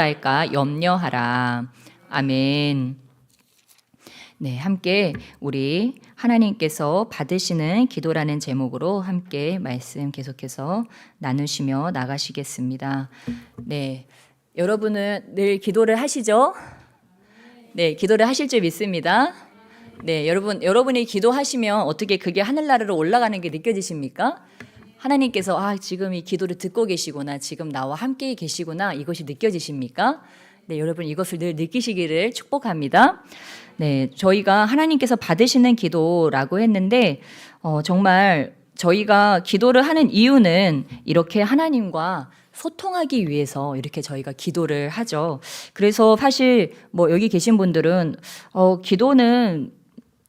할까 염려하라. 아멘. 네, 함께 우리 하나님께서 받으시는 기도라는 제목으로 함께 말씀 계속해서 나누시며 나가시겠습니다. 네, 여러분은 늘 기도를 하시죠? 네, 기도를 하실 줄 믿습니다. 네, 여러분이 기도하시면 어떻게 그게 하늘나라로 올라가는 게 느껴지십니까? 하나님께서 지금 이 기도를 듣고 계시구나, 지금 나와 함께 계시구나, 이것이 느껴지십니까? 네, 여러분 이것을 늘 느끼시기를 축복합니다. 네, 저희가 하나님께서 받으시는 기도라고 했는데 정말 저희가 기도를 하는 이유는 이렇게 하나님과 소통하기 위해서 이렇게 저희가 기도를 하죠. 그래서 사실 뭐 여기 계신 분들은 기도는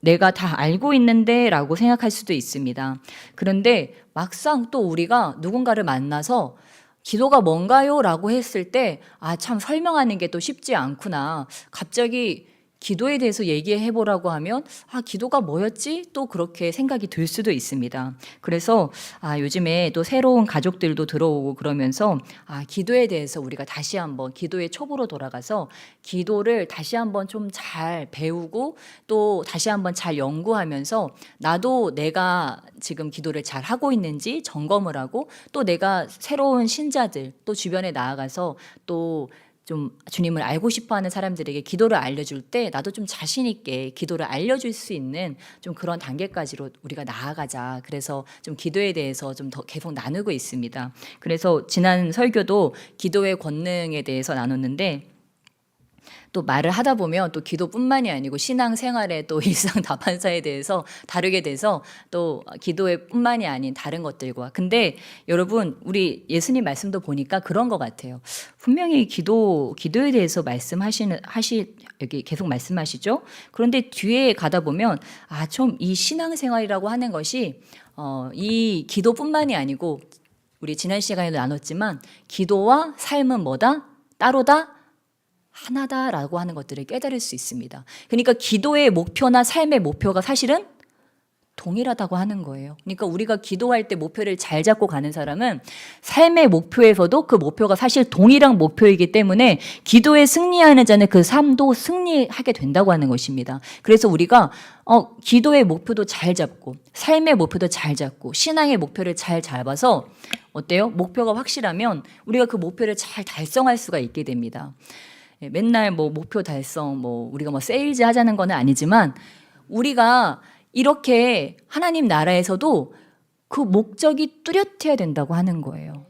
내가 다 알고 있는데 라고 생각할 수도 있습니다. 그런데 막상 또 우리가 누군가를 만나서 기도가 뭔가요? 라고 했을 때 참 설명하는 게 또 쉽지 않구나. 갑자기 기도에 대해서 얘기해 보라고 하면 기도가 뭐였지? 또 그렇게 생각이 들 수도 있습니다. 그래서 요즘에 또 새로운 가족들도 들어오고 그러면서 기도에 대해서 우리가 다시 한번 기도의 초보로 돌아가서 기도를 다시 한번 좀 잘 배우고 또 다시 한번 잘 연구하면서 나도 내가 지금 기도를 잘 하고 있는지 점검을 하고 또 내가 새로운 신자들 또 주변에 나아가서 또 좀 주님을 알고 싶어하는 사람들에게 기도를 알려줄 때 나도 좀 자신 있게 기도를 알려줄 수 있는 좀 그런 단계까지로 우리가 나아가자. 그래서 좀 기도에 대해서 좀 더 계속 나누고 있습니다. 그래서 지난 설교도 기도의 권능에 대해서 나눴는데 또 말을 하다 보면 또 기도뿐만이 아니고 신앙생활의 또 일상 다반사에 대해서 다루게 돼서 또 기도의 뿐만이 아닌 다른 것들과 근데 여러분 우리 예수님 말씀도 보니까 그런 것 같아요. 분명히 기도에 대해서 여기 계속 말씀하시죠. 그런데 뒤에 가다 보면 좀 이 신앙생활이라고 하는 것이 이 기도뿐만이 아니고 우리 지난 시간에도 나눴지만 기도와 삶은 뭐다? 따로다? 하나다라고 하는 것들을 깨달을 수 있습니다. 그러니까 기도의 목표나 삶의 목표가 사실은 동일하다고 하는 거예요. 그러니까 우리가 기도할 때 목표를 잘 잡고 가는 사람은 삶의 목표에서도 그 목표가 사실 동일한 목표이기 때문에 기도에 승리하는 자는 그 삶도 승리하게 된다고 하는 것입니다. 그래서 우리가 기도의 목표도 잘 잡고 삶의 목표도 잘 잡고 신앙의 목표를 잘 잡아서 어때요? 목표가 확실하면 우리가 그 목표를 잘 달성할 수가 있게 됩니다. 맨날 뭐 목표 달성, 우리가 세일즈 하자는 건 아니지만 우리가 이렇게 하나님 나라에서도 그 목적이 뚜렷해야 된다고 하는 거예요.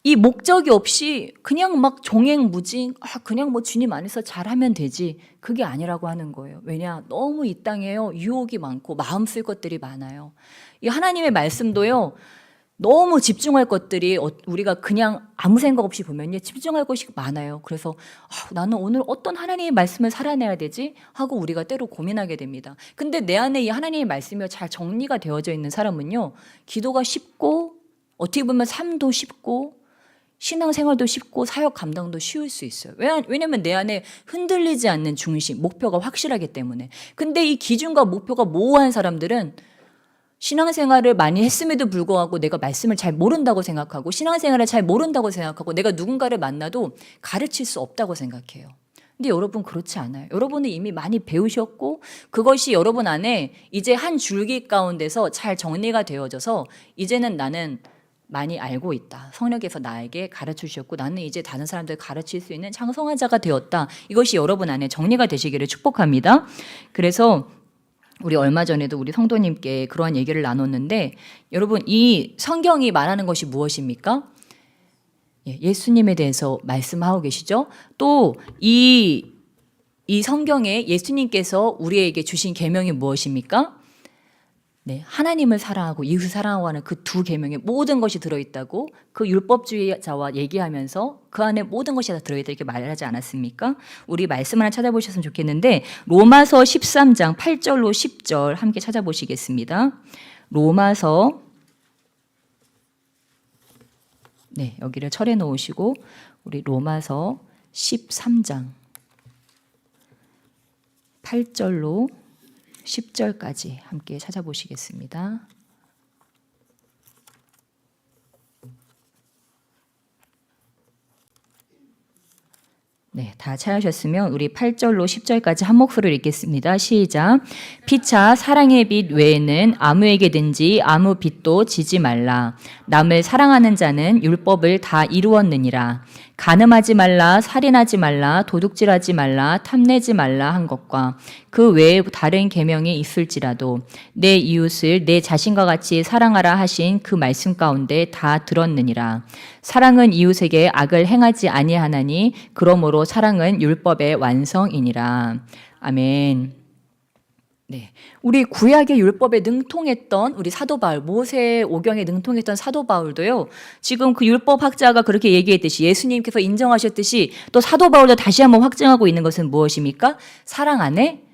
이 목적이 없이 그냥 막 종횡무진, 그냥 주님 안에서 잘하면 되지. 그게 아니라고 하는 거예요. 왜냐? 너무 이 땅에요. 유혹이 많고 마음 쓸 것들이 많아요. 이 하나님의 말씀도요. 너무 집중할 것들이 우리가 그냥 아무 생각 없이 보면요 집중할 것이 많아요. 그래서 나는 오늘 어떤 하나님의 말씀을 살아내야 되지? 하고 우리가 때로 고민하게 됩니다. 근데 내 안에 이 하나님의 말씀이 잘 정리가 되어져 있는 사람은요 기도가 쉽고 어떻게 보면 삶도 쉽고 신앙생활도 쉽고 사역 감당도 쉬울 수 있어요. 왜냐하면 내 안에 흔들리지 않는 중심, 목표가 확실하기 때문에. 근데 이 기준과 목표가 모호한 사람들은 신앙생활을 많이 했음에도 불구하고 내가 말씀을 잘 모른다고 생각하고 신앙생활을 잘 모른다고 생각하고 내가 누군가를 만나도 가르칠 수 없다고 생각해요. 근데 여러분 그렇지 않아요. 여러분은 이미 많이 배우셨고 그것이 여러분 안에 이제 한 줄기 가운데서 잘 정리가 되어져서 이제는 나는 많이 알고 있다. 성령께서 나에게 가르쳐 주셨고 나는 이제 다른 사람들 가르칠 수 있는 장성한 자가 되었다. 이것이 여러분 안에 정리가 되시기를 축복합니다. 그래서 우리 얼마 전에도 우리 성도님께 그러한 얘기를 나눴는데 여러분 이 성경이 말하는 것이 무엇입니까? 예수님에 대해서 말씀하고 계시죠? 또 이 성경에 예수님께서 우리에게 주신 계명이 무엇입니까? 네, 하나님을 사랑하고 이웃을 사랑하고 하는 그 두 계명에 모든 것이 들어있다고 그 율법주의자와 얘기하면서 그 안에 모든 것이 다 들어있다 이렇게 말하지 않았습니까? 우리 말씀 하나 찾아보셨으면 좋겠는데 로마서 13장 8절로 10절 함께 찾아보시겠습니다. 로마서 여기를 철해 놓으시고 우리 로마서 13장 8절로 10절까지 함께 찾아보시겠습니다. 네, 다 찾으셨으면 우리 8절로 10절까지 한 목소리로 읽겠습니다. 시작. 피차 사랑의 빛 외에는 아무에게든지 아무 빛도 지지 말라. 남을 사랑하는 자는 율법을 다 이루었느니라. 간음하지 말라, 살인하지 말라, 도둑질하지 말라, 탐내지 말라 한 것과 그 외에 다른 계명이 있을지라도 내 이웃을 내 자신과 같이 사랑하라 하신 그 말씀 가운데 다 들었느니라. 사랑은 이웃에게 악을 행하지 아니하나니 그러므로 사랑은 율법의 완성이니라. 아멘. 네, 우리 구약의 율법에 능통했던 우리 사도 바울, 모세 오경에 능통했던 사도 바울도요. 지금 그 율법 학자가 그렇게 얘기했듯이 예수님께서 인정하셨듯이 또 사도 바울도 다시 한번 확증하고 있는 것은 무엇입니까? 사랑 안에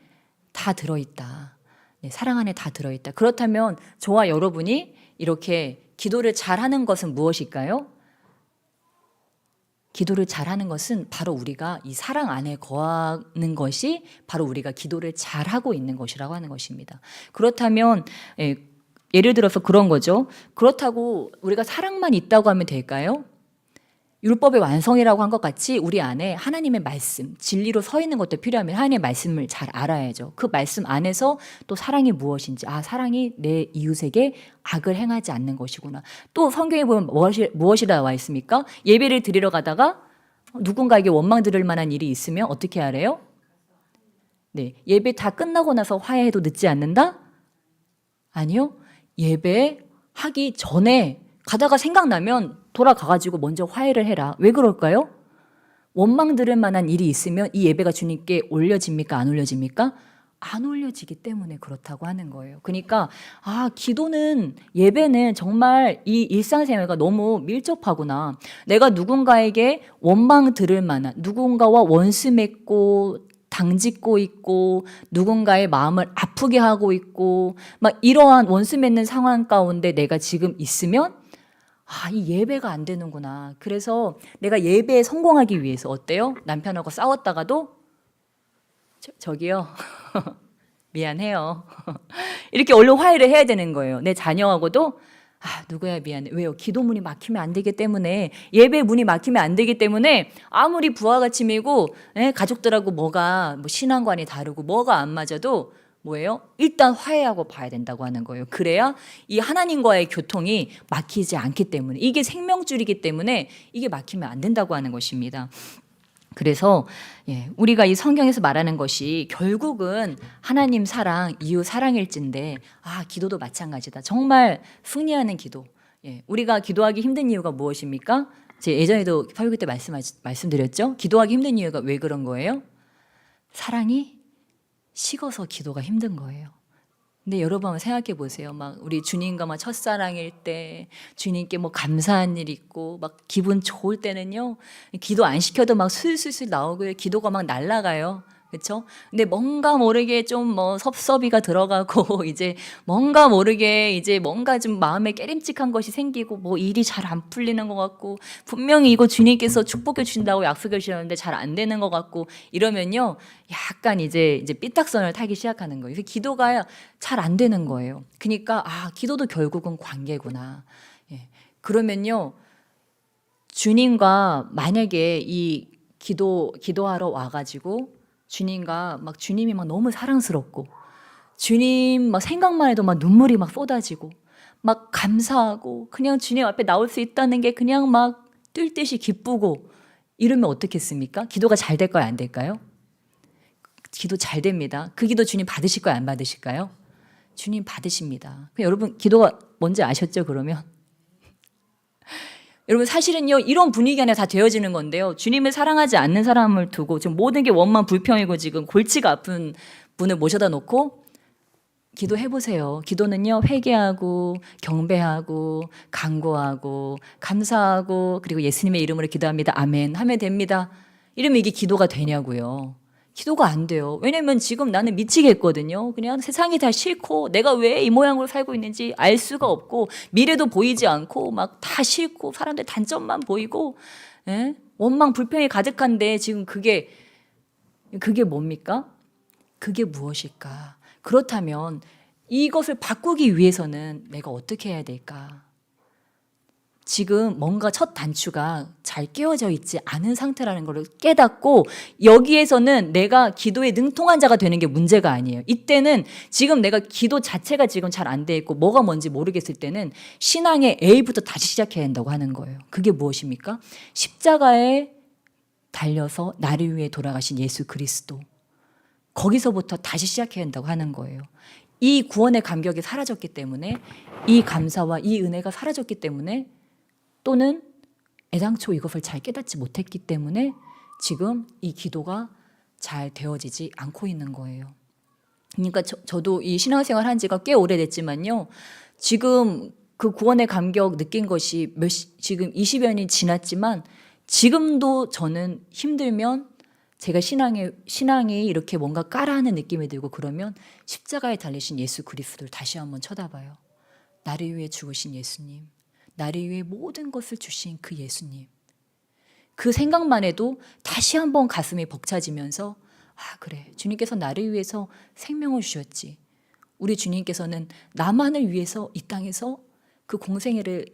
다 들어있다. 네, 사랑 안에 다 들어있다. 그렇다면 저와 여러분이 이렇게 기도를 잘하는 것은 무엇일까요? 기도를 잘하는 것은 바로 우리가 이 사랑 안에 거하는 것이 바로 우리가 기도를 잘하고 있는 것이라고 하는 것입니다. 그렇다면 예를 들어서 그런 거죠. 그렇다고 우리가 사랑만 있다고 하면 될까요? 율법의 완성이라고 한 것 같이 우리 안에 하나님의 말씀, 진리로 서 있는 것도 필요하면 하나님의 말씀을 잘 알아야죠. 그 말씀 안에서 또 사랑이 무엇인지, 사랑이 내 이웃에게 악을 행하지 않는 것이구나. 또 성경에 보면 무엇이 나와 있습니까? 예배를 드리러 가다가 누군가에게 원망 들을 만한 일이 있으면 어떻게 하래요? 네, 예배 다 끝나고 나서 화해해도 늦지 않는다? 아니요. 예배 하기 전에 가다가 생각나면 돌아가가지고 먼저 화해를 해라. 왜 그럴까요? 원망 들을 만한 일이 있으면 이 예배가 주님께 올려집니까? 안 올려집니까? 안 올려지기 때문에 그렇다고 하는 거예요. 그러니까 기도는, 예배는 정말 이 일상생활과 너무 밀접하구나. 내가 누군가에게 원망 들을 만한, 누군가와 원수 맺고 당짓고 있고 누군가의 마음을 아프게 하고 있고 막 이러한 원수 맺는 상황 가운데 내가 지금 있으면 이 예배가 안 되는구나. 그래서 내가 예배에 성공하기 위해서 어때요? 남편하고 싸웠다가도 저기요 미안해요 이렇게 얼른 화해를 해야 되는 거예요. 내 자녀하고도 누구야 미안해. 왜요? 기도 문이 막히면 안 되기 때문에, 예배 문이 막히면 안 되기 때문에 아무리 부하가침이고 가족들하고 뭐가 신앙관이 다르고 뭐가 안 맞아도 뭐예요? 일단 화해하고 봐야 된다고 하는 거예요. 그래야 이 하나님과의 교통이 막히지 않기 때문에, 이게 생명줄이기 때문에 이게 막히면 안 된다고 하는 것입니다. 그래서 우리가 이 성경에서 말하는 것이 결국은 하나님 사랑, 이웃 사랑일진데 기도도 마찬가지다. 정말 승리하는 기도. 우리가 기도하기 힘든 이유가 무엇입니까? 제가 예전에도 설교 때 말씀드렸죠. 기도하기 힘든 이유가 왜 그런 거예요? 사랑이 식어서 기도가 힘든 거예요. 근데 여러분 한번 생각해 보세요. 막 우리 주님과 막 첫사랑일 때 주님께 감사한 일 있고 막 기분 좋을 때는요, 기도 안 시켜도 막 술술술 나오고요, 기도가 막 날아가요. 그렇죠? 근데 뭔가 모르게 좀 섭섭이가 들어가고 이제 뭔가 모르게 이제 뭔가 좀 마음에 깨림칙한 것이 생기고 일이 잘 안 풀리는 것 같고, 분명히 이거 주님께서 축복해 주신다고 약속해 주셨는데 잘 안 되는 것 같고 이러면요, 약간 이제 삐딱선을 타기 시작하는 거예요. 그래서 기도가 잘 안 되는 거예요. 그러니까 기도도 결국은 관계구나. 그러면요, 주님과 만약에 이 기도하러 와가지고 주님과 주님이 너무 사랑스럽고 주님 생각만 해도 눈물이 쏟아지고 감사하고 그냥 주님 앞에 나올 수 있다는 게 그냥 뛸 듯이 기쁘고 이러면 어떻겠습니까? 기도가 잘 될까요? 안 될까요? 기도 잘 됩니다. 그 기도 주님 받으실까요? 안 받으실까요? 주님 받으십니다. 여러분 기도가 뭔지 아셨죠? 그러면 여러분 사실은요, 이런 분위기 안에 다 되어지는 건데요, 주님을 사랑하지 않는 사람을 두고 지금 모든 게 원만 불평이고 지금 골치가 아픈 분을 모셔다 놓고 기도해보세요. 기도는요, 회개하고 경배하고 간구하고 감사하고 그리고 예수님의 이름으로 기도합니다, 아멘 하면 됩니다. 이러면 이게 기도가 되냐고요. 기도가 안 돼요. 왜냐면 지금 나는 미치겠거든요. 그냥 세상이 다 싫고 내가 왜 이 모양으로 살고 있는지 알 수가 없고 미래도 보이지 않고 다 싫고 사람들 단점만 보이고 원망 불평이 가득한데 지금 그게 뭡니까? 그게 무엇일까? 그렇다면 이것을 바꾸기 위해서는 내가 어떻게 해야 될까? 지금 뭔가 첫 단추가 잘 끼워져 있지 않은 상태라는 걸 깨닫고 여기에서는 내가 기도에 능통한 자가 되는 게 문제가 아니에요. 이때는 지금 내가 기도 자체가 지금 잘 안 돼 있고 뭐가 뭔지 모르겠을 때는 신앙의 A부터 다시 시작해야 한다고 하는 거예요. 그게 무엇입니까? 십자가에 달려서 나를 위해 돌아가신 예수 그리스도. 거기서부터 다시 시작해야 한다고 하는 거예요. 이 구원의 감격이 사라졌기 때문에, 이 감사와 이 은혜가 사라졌기 때문에, 또는 애당초 이것을 잘 깨닫지 못했기 때문에 지금 이 기도가 잘 되어지지 않고 있는 거예요. 그러니까 저도 이 신앙생활 한 지가 꽤 오래됐지만요. 지금 그 구원의 감격 느낀 것이 지금 20여 년이 지났지만 지금도 저는 힘들면 제가 신앙이 이렇게 뭔가 까라하는 느낌이 들고 그러면 십자가에 달리신 예수 그리스도를 다시 한번 쳐다봐요. 나를 위해 죽으신 예수님, 나를 위해 모든 것을 주신 그 예수님. 그 생각만 해도 다시 한번 가슴이 벅차지면서 아 그래, 주님께서 나를 위해서 생명을 주셨지. 우리 주님께서는 나만을 위해서 이 땅에서 그 공생애를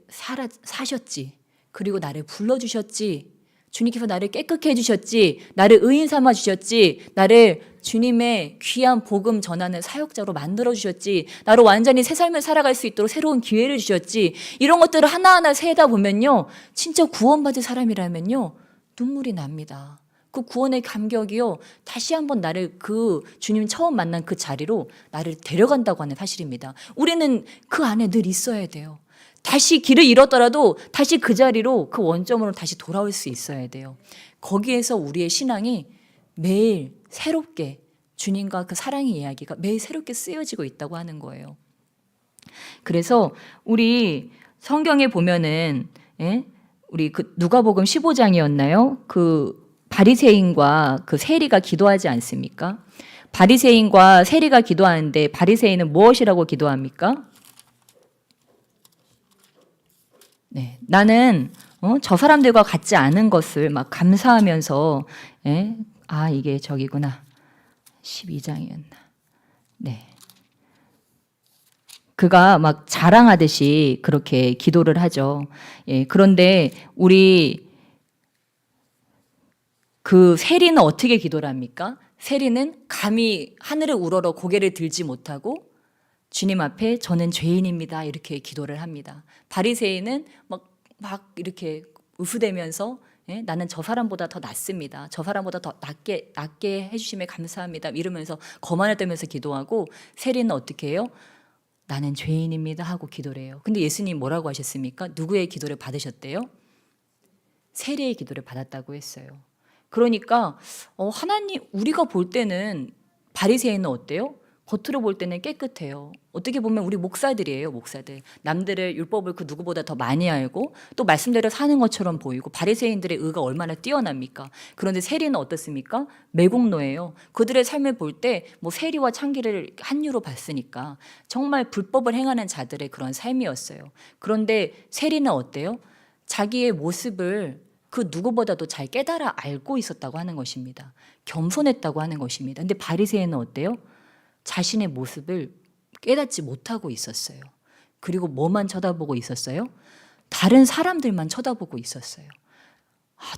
사셨지. 그리고 나를 불러주셨지. 주님께서 나를 깨끗게 해주셨지. 나를 의인 삼아 주셨지. 나를 주님의 귀한 복음 전하는 사역자로 만들어주셨지. 나로 완전히 새 삶을 살아갈 수 있도록 새로운 기회를 주셨지. 이런 것들을 하나하나 세다 보면요. 진짜 구원받은 사람이라면요. 눈물이 납니다. 그 구원의 감격이요. 다시 한번 나를 그 주님 처음 만난 그 자리로 나를 데려간다고 하는 사실입니다. 우리는 그 안에 늘 있어야 돼요. 다시 길을 잃었더라도 다시 그 자리로 그 원점으로 다시 돌아올 수 있어야 돼요. 거기에서 우리의 신앙이 매일 새롭게 주님과 그 사랑의 이야기가 매일 새롭게 쓰여지고 있다고 하는 거예요. 그래서 우리 성경에 보면은 우리 그 누가복음 15장이었나요? 그 바리새인과 그 세리가 기도하지 않습니까? 바리새인과 세리가 기도하는데 바리새인은 무엇이라고 기도합니까? 네, 나는 저 사람들과 같지 않은 것을 막 감사하면서 이게 저기구나. 12장이었나. 네. 그가 막 자랑하듯이 그렇게 기도를 하죠. 예, 그런데 우리 그 세리는 어떻게 기도를 합니까? 세리는 감히 하늘을 우러러 고개를 들지 못하고 주님 앞에 저는 죄인입니다. 이렇게 기도를 합니다. 바리새인은 막 이렇게 으스대면서 나는 저 사람보다 더 낫습니다. 저 사람보다 더 낫게 해주심에 감사합니다. 이러면서 거만을 떨면서 기도하고 세리는 어떻게 해요? 나는 죄인입니다 하고 기도를 해요. 근데 예수님 뭐라고 하셨습니까? 누구의 기도를 받으셨대요? 세리의 기도를 받았다고 했어요. 그러니까 하나님 우리가 볼 때는 바리새인은 어때요? 겉으로 볼 때는 깨끗해요. 어떻게 보면 우리 목사들이에요, 목사들. 남들의 율법을 그 누구보다 더 많이 알고 또 말씀대로 사는 것처럼 보이고 바리새인들의 의가 얼마나 뛰어납니까? 그런데 세리는 어떻습니까? 매국노예요. 그들의 삶을 볼 때 뭐 세리와 창기를 한유로 봤으니까 정말 불법을 행하는 자들의 그런 삶이었어요. 그런데 세리는 어때요? 자기의 모습을 그 누구보다도 잘 깨달아 알고 있었다고 하는 것입니다. 겸손했다고 하는 것입니다. 근데 바리새인은 어때요? 자신의 모습을 깨닫지 못하고 있었어요. 그리고 뭐만 쳐다보고 있었어요? 다른 사람들만 쳐다보고 있었어요.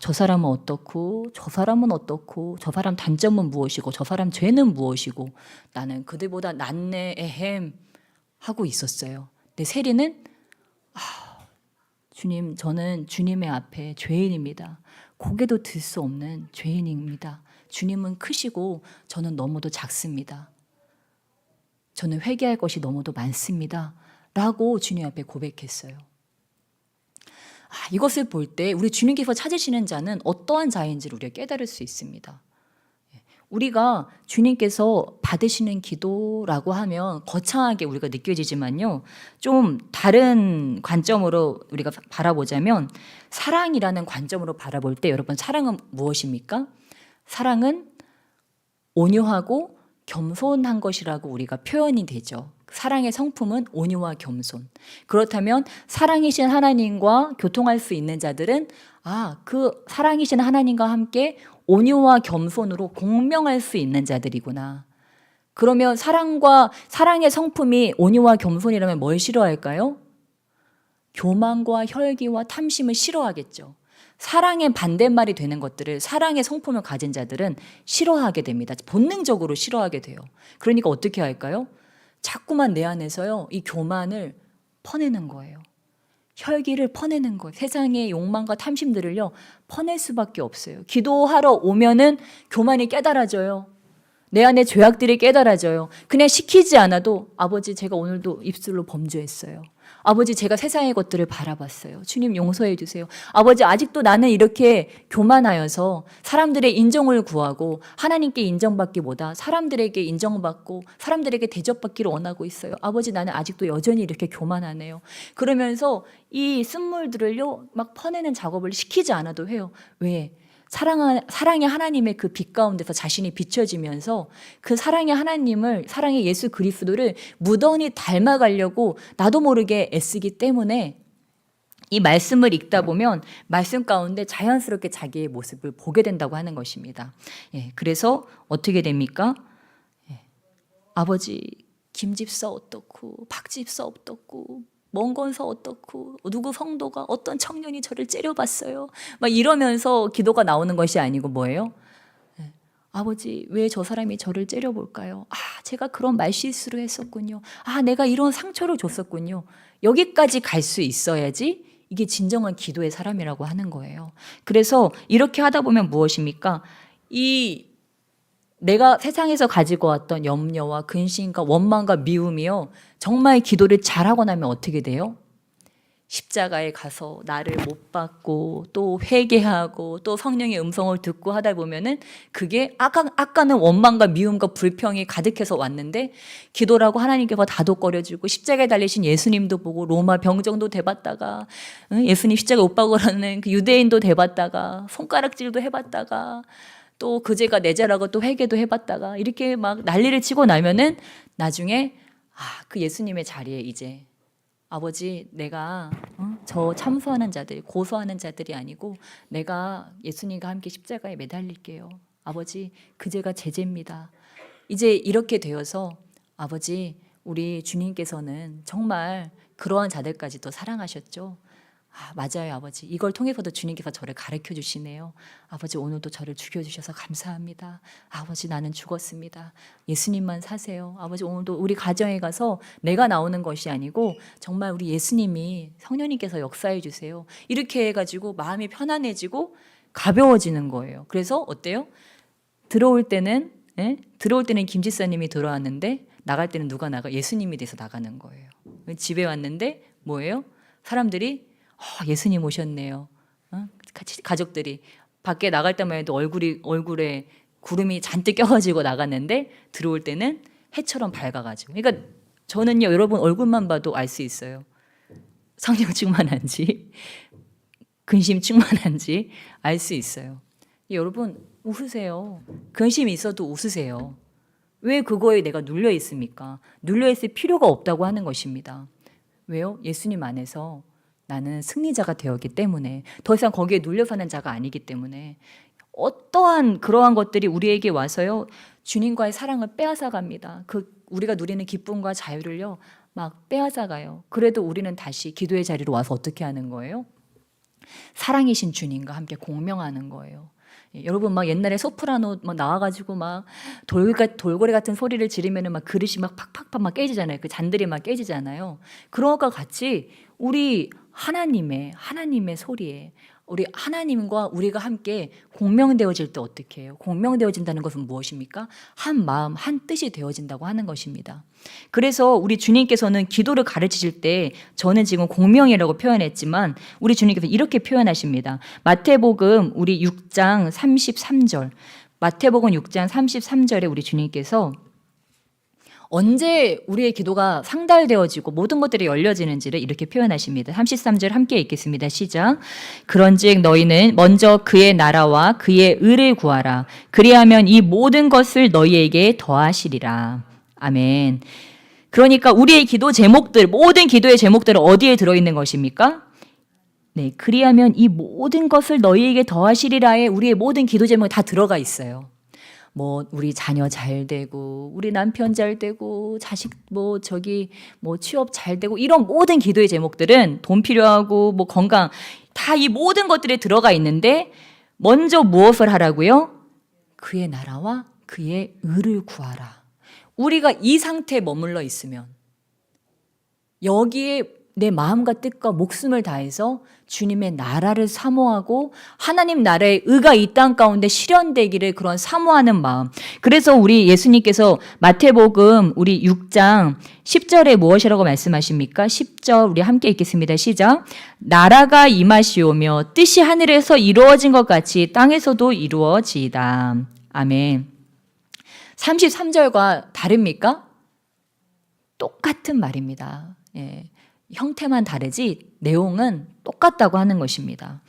저 사람은 어떻고 저 사람은 어떻고 저 사람 단점은 무엇이고 저 사람 죄는 무엇이고 나는 그들보다 낫네 에헴 하고 있었어요. 근데 세리는 주님, 저는 주님의 앞에 죄인입니다. 고개도 들 수 없는 죄인입니다. 주님은 크시고 저는 너무도 작습니다. 저는 회개할 것이 너무도 많습니다. 라고 주님 앞에 고백했어요. 이것을 볼 때 우리 주님께서 찾으시는 자는 어떠한 자인지를 우리가 깨달을 수 있습니다. 우리가 주님께서 받으시는 기도라고 하면 거창하게 우리가 느껴지지만요. 좀 다른 관점으로 우리가 바라보자면 사랑이라는 관점으로 바라볼 때 여러분 사랑은 무엇입니까? 사랑은 온유하고 겸손한 것이라고 우리가 표현이 되죠. 사랑의 성품은 온유와 겸손. 그렇다면 사랑이신 하나님과 교통할 수 있는 자들은 그 사랑이신 하나님과 함께 온유와 겸손으로 공명할 수 있는 자들이구나. 그러면 사랑의 성품이 온유와 겸손이라면 뭘 싫어할까요? 교만과 혈기와 탐심을 싫어하겠죠. 사랑의 반대말이 되는 것들을, 사랑의 성품을 가진 자들은 싫어하게 됩니다. 본능적으로 싫어하게 돼요. 그러니까 어떻게 할까요? 자꾸만 내 안에서요, 이 교만을 퍼내는 거예요. 혈기를 퍼내는 거예요. 세상의 욕망과 탐심들을요, 퍼낼 수밖에 없어요. 기도하러 오면은 교만이 깨달아져요. 내 안에 죄악들이 깨달아져요. 그냥 시키지 않아도, 아버지 제가 오늘도 입술로 범죄했어요. 아버지 제가 세상의 것들을 바라봤어요. 주님 용서해 주세요. 아버지 아직도 나는 이렇게 교만하여서 사람들의 인정을 구하고 하나님께 인정받기보다 사람들에게 인정받고 사람들에게 대접받기를 원하고 있어요. 아버지 나는 아직도 여전히 이렇게 교만하네요. 그러면서 이 쓴물들을요 막 퍼내는 작업을 시키지 않아도 해요. 왜? 사랑의 하나님의 그 빛 가운데서 자신이 비춰지면서 그 사랑의 하나님을, 사랑의 예수 그리스도를 무던히 닮아가려고 나도 모르게 애쓰기 때문에 이 말씀을 읽다 보면 말씀 가운데 자연스럽게 자기의 모습을 보게 된다고 하는 것입니다. 예, 그래서 어떻게 됩니까? 예, 아버지 김집사 어떻고 박집사 어떻고 먼 건서 어떻고 누구 성도가 어떤 청년이 저를 째려봤어요. 막 이러면서 기도가 나오는 것이 아니고 뭐예요? 아버지 왜 저 사람이 저를 째려볼까요? 아 제가 그런 말실수를 했었군요. 아 내가 이런 상처를 줬었군요. 여기까지 갈 수 있어야지 이게 진정한 기도의 사람이라고 하는 거예요. 그래서 이렇게 하다 보면 무엇입니까? 내가 세상에서 가지고 왔던 염려와 근심과 원망과 미움이요. 정말 기도를 잘하고 나면 어떻게 돼요? 십자가에 가서 나를 못 받고 또 회개하고 또 성령의 음성을 듣고 하다 보면은 그게 아까는 원망과 미움과 불평이 가득해서 왔는데 기도라고 하나님께서 다독거려주고 십자가에 달리신 예수님도 보고 로마 병정도 대봤다가 예수님 십자가 못 박으라는 그 유대인도 대봤다가 손가락질도 해봤다가 또 그 죄가 내 죄라고 또 회개도 해봤다가 이렇게 막 난리를 치고 나면은 나중에 그 예수님의 자리에 이제 아버지 내가 저 참소하는 자들 고소하는 자들이 아니고 내가 예수님과 함께 십자가에 매달릴게요. 아버지 그 죄가 제 죄입니다. 이제 이렇게 되어서 아버지 우리 주님께서는 정말 그러한 자들까지도 사랑하셨죠. 맞아요 아버지 이걸 통해서도 주님께서 저를 가르쳐 주시네요. 아버지 오늘도 저를 죽여주셔서 감사합니다. 아버지 나는 죽었습니다. 예수님만 사세요. 아버지 오늘도 우리 가정에 가서 내가 나오는 것이 아니고 정말 우리 예수님이 성령님께서 역사해 주세요. 이렇게 해가지고 마음이 편안해지고 가벼워지는 거예요. 그래서 어때요? 들어올 때는 김 집사님이 들어왔는데 나갈 때는 누가 나가? 예수님이 돼서 나가는 거예요. 집에 왔는데 뭐예요? 사람들이 예수님 오셨네요. 가족들이 밖에 나갈 때만 해도 얼굴에 구름이 잔뜩 껴가지고 나갔는데 들어올 때는 해처럼 밝아가지고. 그러니까 저는요 여러분 얼굴만 봐도 알 수 있어요. 성령 충만한지 근심 충만한지 알 수 있어요. 여러분 웃으세요. 근심이 있어도 웃으세요. 왜 그거에 내가 눌려 있습니까? 눌려 있을 필요가 없다고 하는 것입니다. 왜요? 예수님 안에서 나는 승리자가 되었기 때문에 더 이상 거기에 눌려 사는 자가 아니기 때문에 어떠한 그러한 것들이 우리에게 와서요 주님과의 사랑을 빼앗아 갑니다. 우리가 누리는 기쁨과 자유를요 막 빼앗아 가요. 그래도 우리는 다시 기도의 자리로 와서 어떻게 하는 거예요? 사랑이신 주님과 함께 공명하는 거예요. 여러분 막 옛날에 소프라노 막 나와가지고 막 돌고래 같은 소리를 지르면은 막 그릇이 막 팍팍팍 막 깨지잖아요. 그 잔들이 막 깨지잖아요. 그런 것과 같이 우리 하나님의 소리에 우리 하나님과 우리가 함께 공명되어질 때 어떻게 해요? 공명되어진다는 것은 무엇입니까? 한 마음, 한 뜻이 되어진다고 하는 것입니다. 그래서 우리 주님께서는 기도를 가르치실 때 저는 지금 공명이라고 표현했지만 우리 주님께서 이렇게 표현하십니다. 마태복음 우리 6장 33절 마태복음 6장 33절에 우리 주님께서 언제 우리의 기도가 상달되어지고 모든 것들이 열려지는지를 이렇게 표현하십니다. 33절 함께 읽겠습니다. 시작. 그런즉 너희는 먼저 그의 나라와 그의 의를 구하라. 그리하면 이 모든 것을 너희에게 더하시리라. 아멘. 그러니까 우리의 기도 제목들, 모든 기도의 제목들은 어디에 들어있는 것입니까? 네, 그리하면 이 모든 것을 너희에게 더하시리라에 우리의 모든 기도 제목이 다 들어가 있어요. 뭐 우리 자녀 잘 되고 우리 남편 잘 되고 자식 뭐 취업 잘 되고 이런 모든 기도의 제목들은 돈 필요하고 뭐 건강 다 이 모든 것들에 들어가 있는데 먼저 무엇을 하라고요? 그의 나라와 그의 의를 구하라. 우리가 이 상태에 머물러 있으면 여기에 내 마음과 뜻과 목숨을 다해서 주님의 나라를 사모하고 하나님 나라의 의가 이 땅 가운데 실현되기를 그런 사모하는 마음. 그래서 우리 예수님께서 마태복음 우리 6장 10절에 무엇이라고 말씀하십니까? 10절 우리 함께 읽겠습니다. 시작. 나라가 임하시오며 뜻이 하늘에서 이루어진 것 같이 땅에서도 이루어지이다. 아멘. 33절과 다릅니까? 똑같은 말입니다. 예. 형태만 다르지 내용은 똑같다고 하는 것입니다.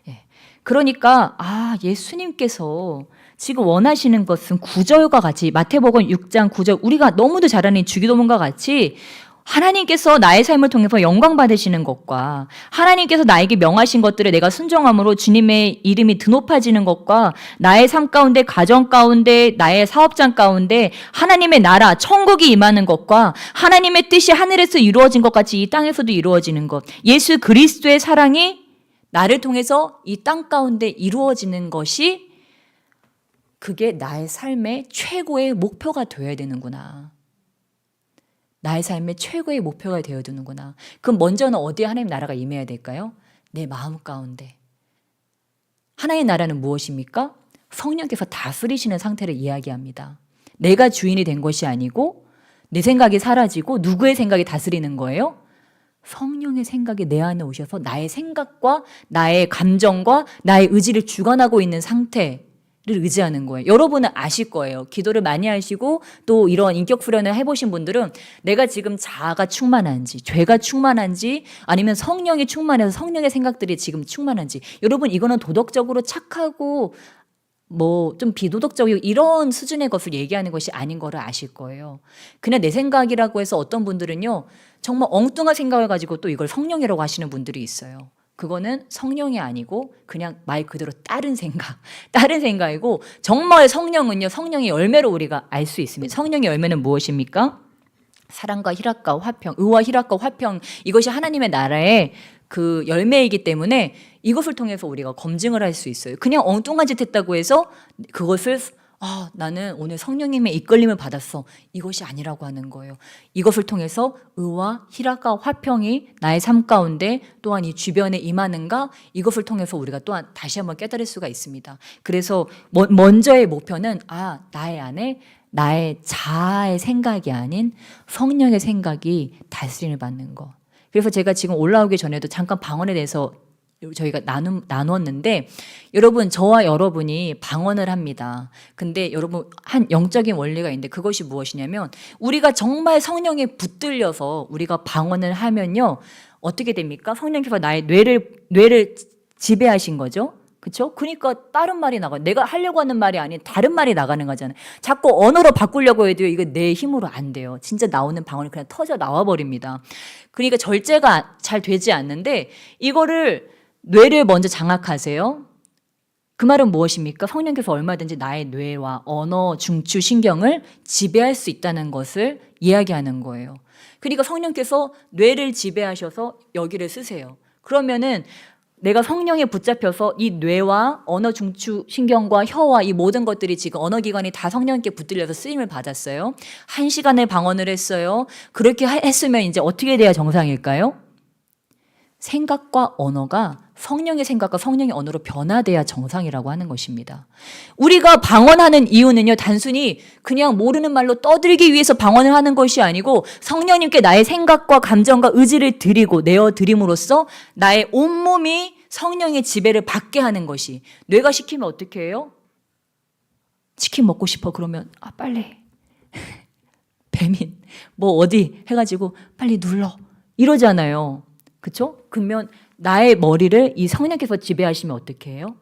예. 그러니까 예수님께서 지금 원하시는 것은 9절과 같이 마태복음 6장 9절 우리가 너무도 잘 아는 주기도문과 같이 하나님께서 나의 삶을 통해서 영광 받으시는 것과 하나님께서 나에게 명하신 것들을 내가 순종함으로 주님의 이름이 드높아지는 것과 나의 삶 가운데 가정 가운데 나의 사업장 가운데 하나님의 나라 천국이 임하는 것과 하나님의 뜻이 하늘에서 이루어진 것 같이 이 땅에서도 이루어지는 것 예수 그리스도의 사랑이 나를 통해서 이 땅 가운데 이루어지는 것이 그게 나의 삶의 최고의 목표가 되어야 되는구나. 나의 삶의 최고의 목표가 되어두는구나. 그럼 먼저는 어디에 하나님 나라가 임해야 될까요? 내 마음 가운데. 하나님의 나라는 무엇입니까? 성령께서 다스리시는 상태를 이야기합니다. 내가 주인이 된 것이 아니고 내 생각이 사라지고 누구의 생각이 다스리는 거예요? 성령의 생각이 내 안에 오셔서 나의 생각과 나의 감정과 나의 의지를 주관하고 있는 상태 의지하는 거예요. 여러분은 아실 거예요. 기도를 많이 하시고 또 이런 인격 훈련을 해보신 분들은 내가 지금 자아가 충만한지 죄가 충만한지 아니면 성령이 충만해서 성령의 생각들이 지금 충만한지 여러분 이거는 도덕적으로 착하고 뭐 좀 비도덕적이고 이런 수준의 것을 얘기하는 것이 아닌 거를 아실 거예요. 그냥 내 생각이라고 해서 어떤 분들은요 정말 엉뚱한 생각을 가지고 또 이걸 성령이라고 하시는 분들이 있어요. 그거는 성령이 아니고 그냥 말 그대로 다른 생각이고 정말 성령은요 성령의 열매로 우리가 알 수 있습니다. 성령의 열매는 무엇입니까? 사랑과 희락과 화평, 의와 희락과 화평 이것이 하나님의 나라의 그 열매이기 때문에 이것을 통해서 우리가 검증을 할 수 있어요. 그냥 엉뚱한 짓 했다고 해서 그것을 나는 오늘 성령님의 이끌림을 받았어. 이것이 아니라고 하는 거예요. 이것을 통해서 의와 희락과 화평이 나의 삶 가운데 또한 이 주변에 임하는가 이것을 통해서 우리가 또한 다시 한번 깨달을 수가 있습니다. 그래서 먼저의 목표는 나의 안에 나의 자아의 생각이 아닌 성령의 생각이 다스림을 받는 것. 그래서 제가 지금 올라오기 전에도 잠깐 방언에 대해서 저희가 나눴는데 여러분 저와 여러분이 방언을 합니다. 근데 여러분 한 영적인 원리가 있는데 그것이 무엇이냐면 우리가 정말 성령에 붙들려서 우리가 방언을 하면요 어떻게 됩니까? 성령께서 나의 뇌를 지배하신 거죠. 그렇죠? 그러니까 다른 말이 나가. 내가 하려고 하는 말이 아닌 다른 말이 나가는 거잖아요. 자꾸 언어로 바꾸려고 해도 이거 내 힘으로 안 돼요. 진짜 나오는 방언이 그냥 터져 나와 버립니다. 그러니까 절제가 잘 되지 않는데 이거를 뇌를 먼저 장악하세요. 그 말은 무엇입니까? 성령께서 얼마든지 나의 뇌와 언어, 중추, 신경을 지배할 수 있다는 것을 이야기하는 거예요. 그러니까 성령께서 뇌를 지배하셔서 여기를 쓰세요. 그러면은 내가 성령에 붙잡혀서 이 뇌와 언어, 중추, 신경과 혀와 이 모든 것들이 지금 언어기관이 다 성령께 붙들려서 쓰임을 받았어요. 1시간을 방언을 했어요. 그렇게 했으면 이제 어떻게 돼야 정상일까요? 생각과 언어가 성령의 생각과 성령의 언어로 변화돼야 정상이라고 하는 것입니다. 우리가 방언하는 이유는요, 단순히 그냥 모르는 말로 떠들기 위해서 방언을 하는 것이 아니고 성령님께 나의 생각과 감정과 의지를 드리고 내어드림으로써 나의 온몸이 성령의 지배를 받게 하는 것이. 뇌가 시키면 어떻게 해요? 치킨 먹고 싶어 그러면 빨리 배민 뭐 어디 해가지고 빨리 눌러 이러잖아요. 그렇죠? 그러면 나의 머리를 이 성령께서 지배하시면 어떻게 해요?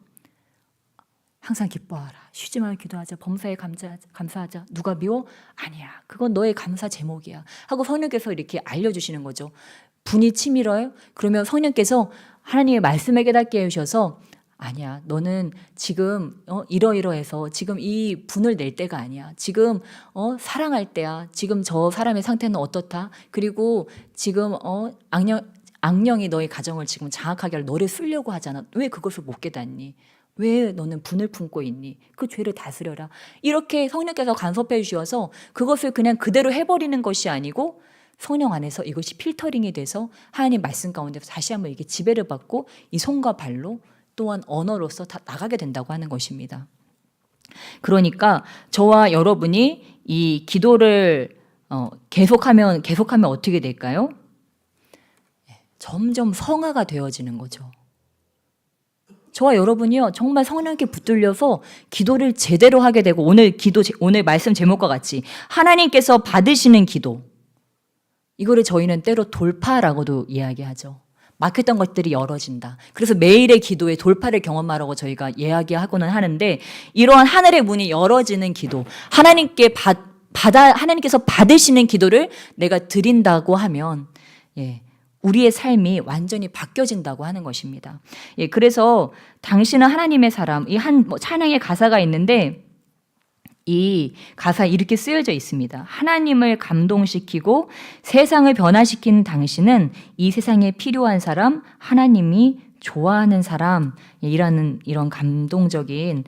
항상 기뻐하라. 쉬지 말고 기도하자. 범사에 감사하자. 누가 미워? 아니야. 그건 너의 감사 제목이야. 하고 성령께서 이렇게 알려주시는 거죠. 분이 치밀어요? 그러면 성령께서 하나님의 말씀을 깨닫게 해주셔서 아니야. 너는 지금 이러이러해서 지금 이 분을 낼 때가 아니야. 지금 사랑할 때야. 지금 저 사람의 상태는 어떻다. 그리고 지금 악령이 너의 가정을 지금 장악하게 너를 쓰려고 하잖아. 왜 그것을 못 깨닫니? 왜 너는 분을 품고 있니? 그 죄를 다스려라. 이렇게 성령께서 간섭해 주셔서 그것을 그냥 그대로 해버리는 것이 아니고 성령 안에서 이것이 필터링이 돼서 하나님 말씀 가운데 다시 한번 이게 지배를 받고 이 손과 발로 또한 언어로서 다 나가게 된다고 하는 것입니다. 그러니까 저와 여러분이 이 기도를 계속하면 어떻게 될까요? 점점 성화가 되어지는 거죠. 저와 여러분이요 정말 성령께 붙들려서 기도를 제대로 하게 되고 오늘 말씀 제목과 같이 하나님께서 받으시는 기도, 이거를 저희는 때로 돌파라고도 이야기하죠. 막혔던 것들이 열어진다. 그래서 매일의 기도에 돌파를 경험하라고 저희가 이야기하고는 하는데, 이러한 하늘의 문이 열어지는 기도, 하나님께서 받으시는 기도를 내가 드린다고 하면 우리의 삶이 완전히 바뀌어진다고 하는 것입니다. 그래서 당신은 하나님의 사람, 이 찬양의 가사가 있는데 이 가사에 이렇게 쓰여져 있습니다. 하나님을 감동시키고 세상을 변화시키는 당신은 이 세상에 필요한 사람, 하나님이 좋아하는 사람이라는 이런 감동적인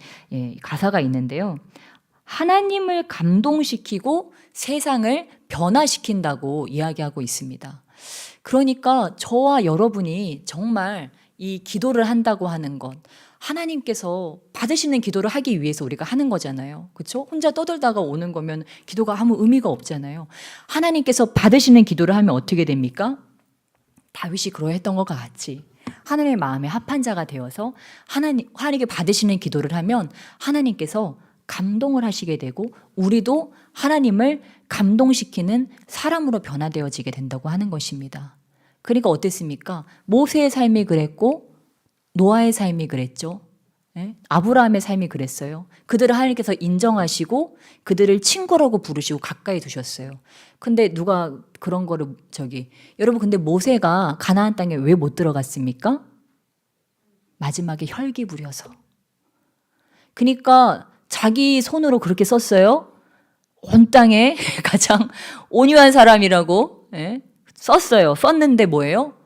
가사가 있는데요. 하나님을 감동시키고 세상을 변화시킨다고 이야기하고 있습니다. 그러니까 저와 여러분이 정말 이 기도를 한다고 하는 것, 하나님께서 받으시는 기도를 하기 위해서 우리가 하는 거잖아요. 그렇죠? 혼자 떠들다가 오는 거면 기도가 아무 의미가 없잖아요. 하나님께서 받으시는 기도를 하면 어떻게 됩니까? 다윗이 그러했던 것 같이 하나님의 마음에 합한 자가 되어서 하나님께 받으시는 기도를 하면 하나님께서 감동을 하시게 되고 우리도 하나님을 감동시키는 사람으로 변화되어지게 된다고 하는 것입니다. 그러니까 어땠습니까? 모세의 삶이 그랬고 노아의 삶이 그랬죠. 아브라함의 삶이 그랬어요. 그들을 하나님께서 인정하시고 그들을 친구라고 부르시고 가까이 두셨어요. 근데 누가 그런 거를 여러분, 근데 모세가 가나안 땅에 왜 못 들어갔습니까? 마지막에 혈기 부려서. 그러니까 자기 손으로 그렇게 썼어요. 온 땅에 가장 온유한 사람이라고 썼어요. 썼는데 뭐예요?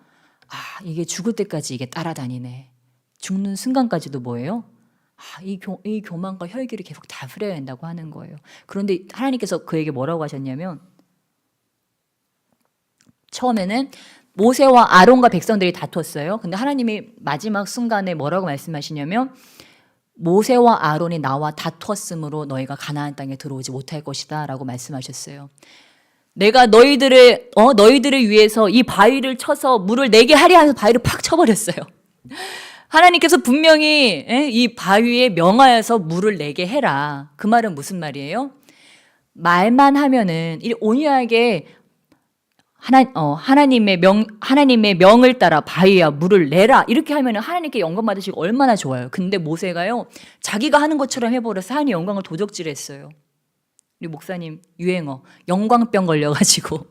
이게 죽을 때까지 이게 따라다니네. 죽는 순간까지도 뭐예요? 이 교만과 혈기를 계속 다스려야 한다고 하는 거예요. 그런데 하나님께서 그에게 뭐라고 하셨냐면, 처음에는 모세와 아론과 백성들이 다퉜어요. 근데 하나님이 마지막 순간에 뭐라고 말씀하시냐면, 모세와 아론이 나와 다투었으므로 너희가 가나안 땅에 들어오지 못할 것이다 라고 말씀하셨어요. 내가 너희들을 위해서 이 바위를 쳐서 물을 내게 하리 하면서 바위를 팍 쳐버렸어요. 하나님께서 분명히 이 바위에 명하여서 물을 내게 해라. 그 말은 무슨 말이에요? 말만 하면은 온유하게 하나님의 명을 따라 바위야 물을 내라 이렇게 하면 하나님께 영광 받으시고 얼마나 좋아요. 근데 모세가요 자기가 하는 것처럼 해버려서 하나님 영광을 도적질했어요. 우리 목사님 유행어 영광병 걸려가지고